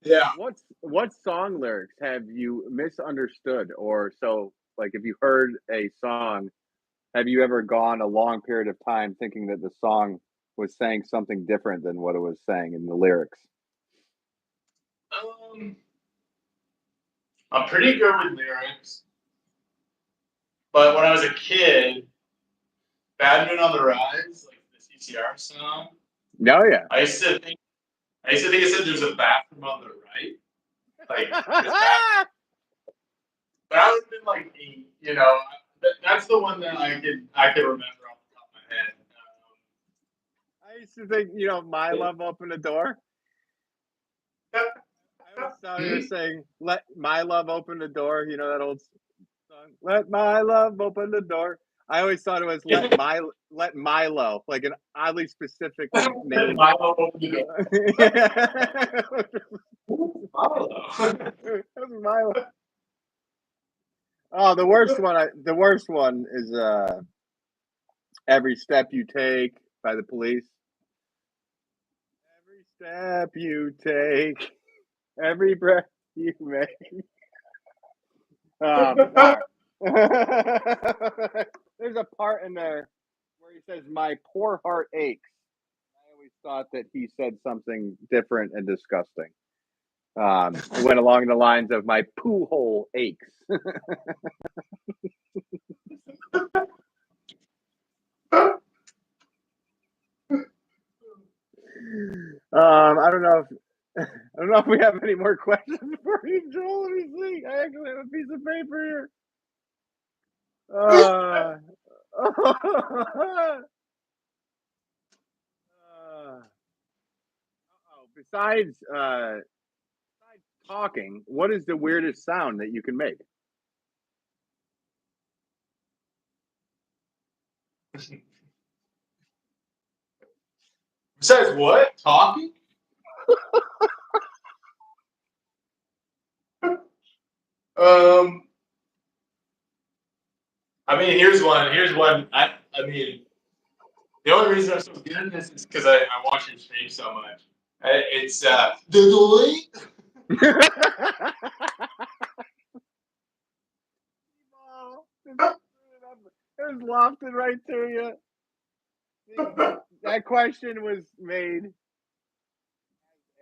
Yeah. What song lyrics have you misunderstood, or so like if you heard a song, have you ever gone a long period of time thinking that the song was saying something different than what it was saying in the lyrics? I'm pretty good with lyrics, but when I was a kid, Badminton on the Rise, like the CCR song. Oh yeah. I used to think it said there's a bathroom on the right, like this bathroom. But I would have been like 8, you know. That's the one that I could remember off the top of my head. I used to think, my love opened the door. I always thought you were saying, "Let my love open the door." You know that old song, "Let my love open the door." I always thought it was let Milo, like an oddly specific name. Milo opened the door. Milo. Oh, the worst one. The worst one is "Every Step You Take" by the Police. Every step you take, every breath you make. There's a part in there where he says, "My poor heart aches." I always thought that he said something different and disgusting. It went along the lines of, "My poo hole aches." I don't know if we have any more questions for you, Joel. Let me see. I actually have a piece of paper here. Besides talking, what is the weirdest sound that you can make? Besides what? Talking? I mean, here's one. I mean, the only reason I'm so good at this is because I watch your stream so much. It's the It was lofted right to you. That question was made as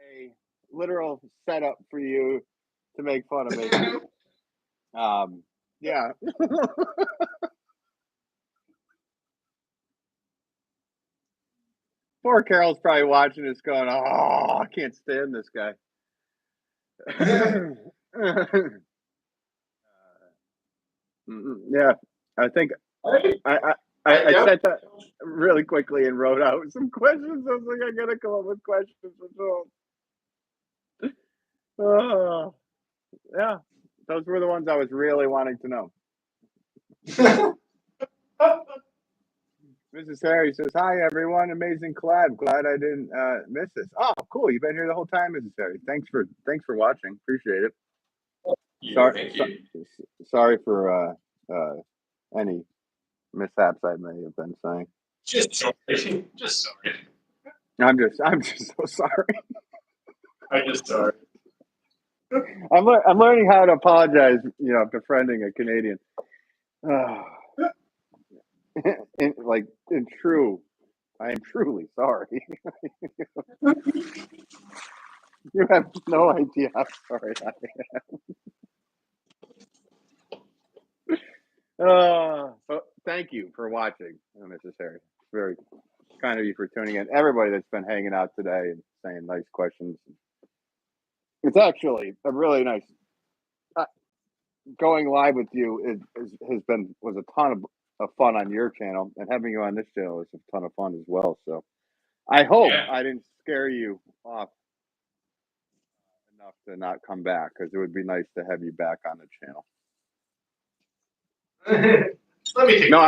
a literal setup for you to make fun of me. Yeah. Poor Carol's probably watching this going, oh, I can't stand this guy. Yeah, I think I said that really quickly and wrote out some questions. I was like, I gotta come up with questions for Joel. Oh, yeah, those were the ones I was really wanting to know. Mrs. Harry says, "Hi everyone, amazing collab. Glad I didn't miss this. Oh, cool. You've been here the whole time, Mrs. Harry. Thanks for watching. Appreciate it. Sorry for any mishaps I may have been saying. Just sorry. Just sorry. I'm just so sorry. I'm just sorry. I'm learning how to apologize. You know, befriending a Canadian. In true, I am truly sorry. You have no idea how sorry I am. But thank you for watching, Mrs. Harry. It's very kind of you for tuning in. Everybody that's been hanging out today and saying nice questions. It's actually a really nice. Going live with you was a ton of fun on your channel, and having you on this channel is a ton of fun as well. So I hope I didn't scare you off enough to not come back, because it would be nice to have you back on the channel. Let me think. No,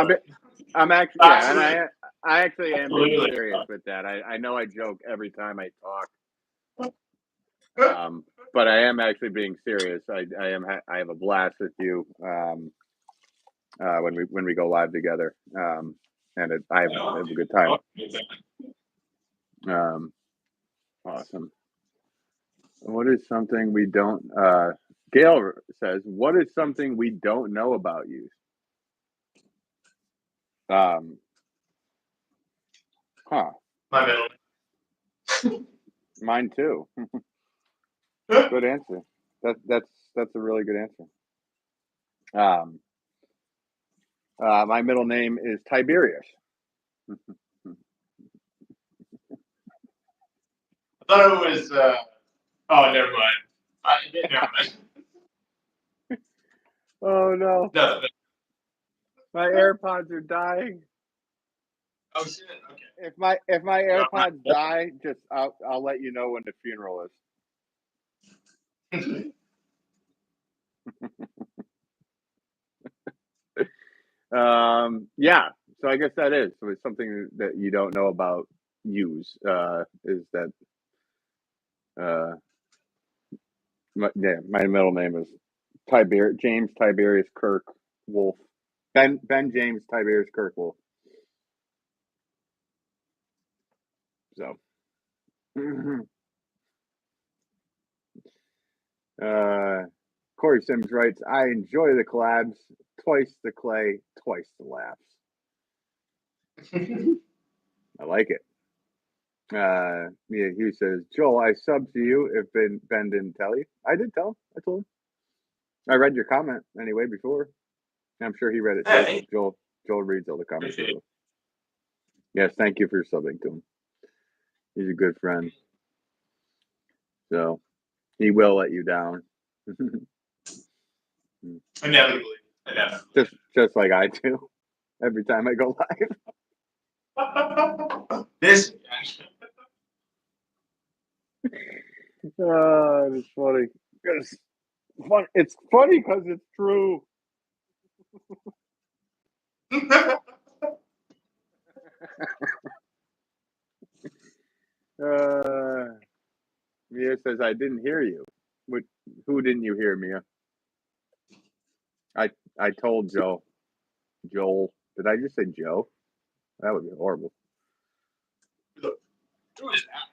I'm actually, yeah, and I actually am being serious with that. I know I joke every time I talk, but I am actually being serious. I have a blast with you when we go live together, and I have a good time. Awesome. What is something we don't? Gail says, "What is something we don't know about you?" Huh. My middle. Mine too. Good answer. That's a really good answer. My middle name is Tiberius. I thought it was. Oh, never mind. Never mind. Oh no! No. My AirPods are dying. Oh shit! Okay. If my AirPods die, just I'll let you know when the funeral is. Yeah. So I guess that is. So it's something that you don't know about use. Is that? My middle name is James Tiberius Kirk Wolff. Ben James Tiberius Kirk Wolff. So. Corey Sims writes, "I enjoy the collabs. Twice the clay, twice the laughs." I like it. Mia Hughes says, "Joel, I subbed to you if Ben didn't tell you." I did tell him. I told him. I read your comment anyway before. I'm sure he read it too. Joel reads all the comments. So. Yes, thank you for subbing to him. He's a good friend. So he will let you down. Inevitably. Just like I do every time I go live. This. It's funny. It's funny because it's true. Mia says, "I didn't hear you." Who didn't you hear, Mia? I told Joel. Did I just say Joe? That would be horrible. Who is that?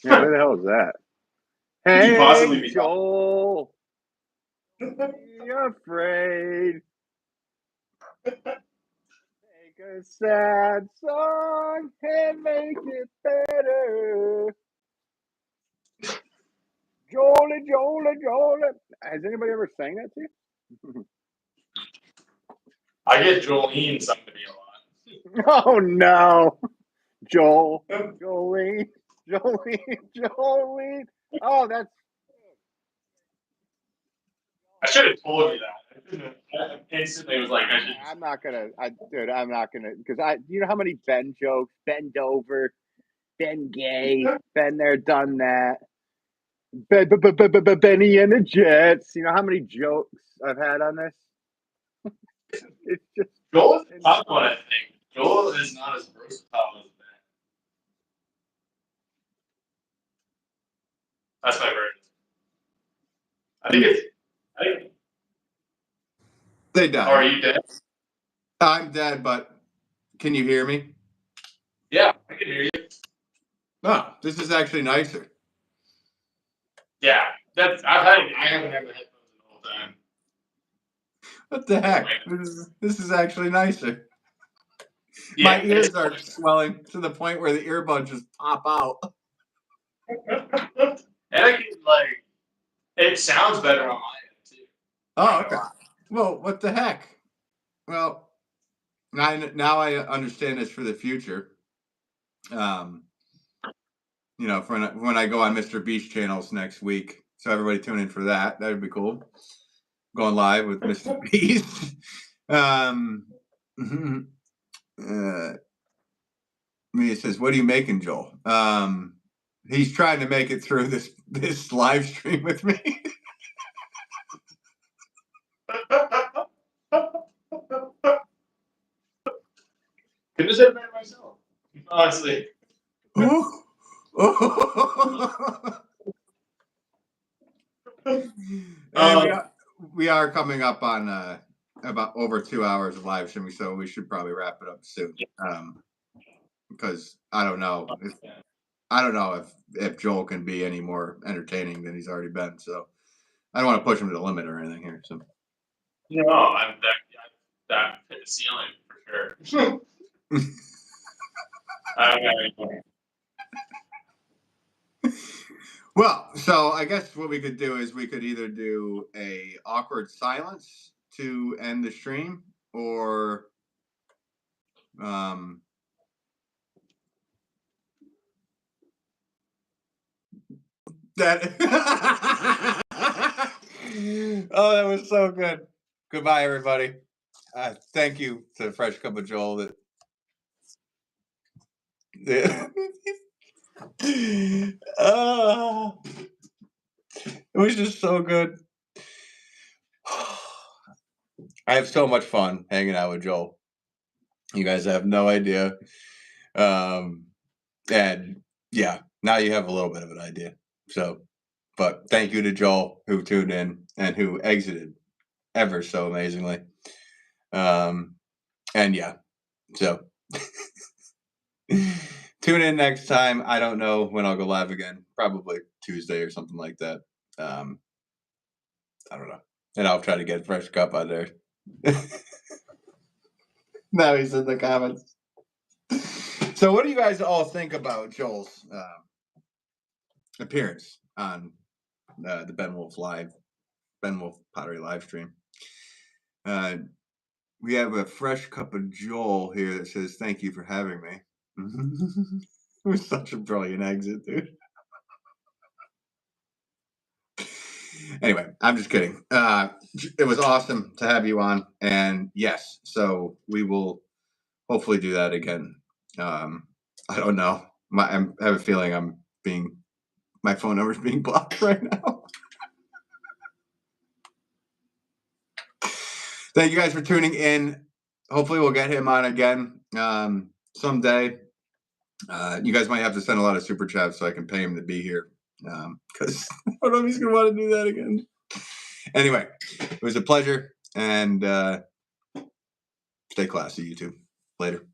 Yeah, who the hell is that? Hey, Joel. Be afraid. Take a sad song and make it better. Joel. Has anybody ever sang that to you? I get Jolene somebody a lot. Oh no, Jolene. Oh, that's. I should have told you that. I instantly was like, I'm not gonna, because you know how many Ben jokes, bend over, Ben gay, been there, done that. Benny and the Jets. You know how many jokes I've had on this? It's just Joel is a tough one, I think. Joel is not as versatile as Ben. That's my version. I think They died. are you dead? I'm dead, but can you hear me? Yeah, I can hear you. Oh, this is actually nicer. Yeah, I haven't had the headphones the whole time. What the heck? This is actually nicer. Yeah, My ears are swelling to the point where the earbuds just pop out. and I can, like, it sounds better on my end too. Oh, okay. Well, what the heck? Well, now I understand this for the future. You know, for when I go on Mr. Beast channels next week. So everybody tune in for that. That'd be cool. Going live with Mr. Beast. Mia says, "What are you making, Joel?" He's trying to make it through this live stream with me. Couldn't have said it better myself, honestly. And we are coming up on about over 2 hours of live streaming, so we should probably wrap it up soon. Because I don't know if Joel can be any more entertaining than he's already been. So I don't want to push him to the limit or anything here. So No, I'm that hit the ceiling for sure. I don't have any more. Well, so I guess what we could do is we could either do a awkward silence to end the stream, or that. Oh, that was so good. Goodbye, everybody. Thank you to Fresh Cup of Joel. It was just so good. I have so much fun hanging out with Joel. You guys have no idea. And yeah, now you have a little bit of an idea. So, but thank you to Joel who tuned in and who exited ever so amazingly. And yeah, so tune in next time. I don't know when I'll go live again. Probably Tuesday or something like that. I don't know. And I'll try to get Fresh Cup out there. Now he's in the comments. So what do you guys all think about Joel's appearance on the Ben Wolff Pottery live stream? We have a Fresh Cup of Joel here that says, "Thank you for having me." It was such a brilliant exit, dude. Anyway, I'm just kidding. It was awesome to have you on, and yes, so we will hopefully do that again. I don't know. I have a feeling my phone number is being blocked right now. Thank you guys for tuning in. Hopefully we'll get him on again someday. You guys might have to send a lot of super chats so I can pay him to be here, because I don't know if he's going to want to do that again. Anyway, it was a pleasure, and stay classy, YouTube. Later.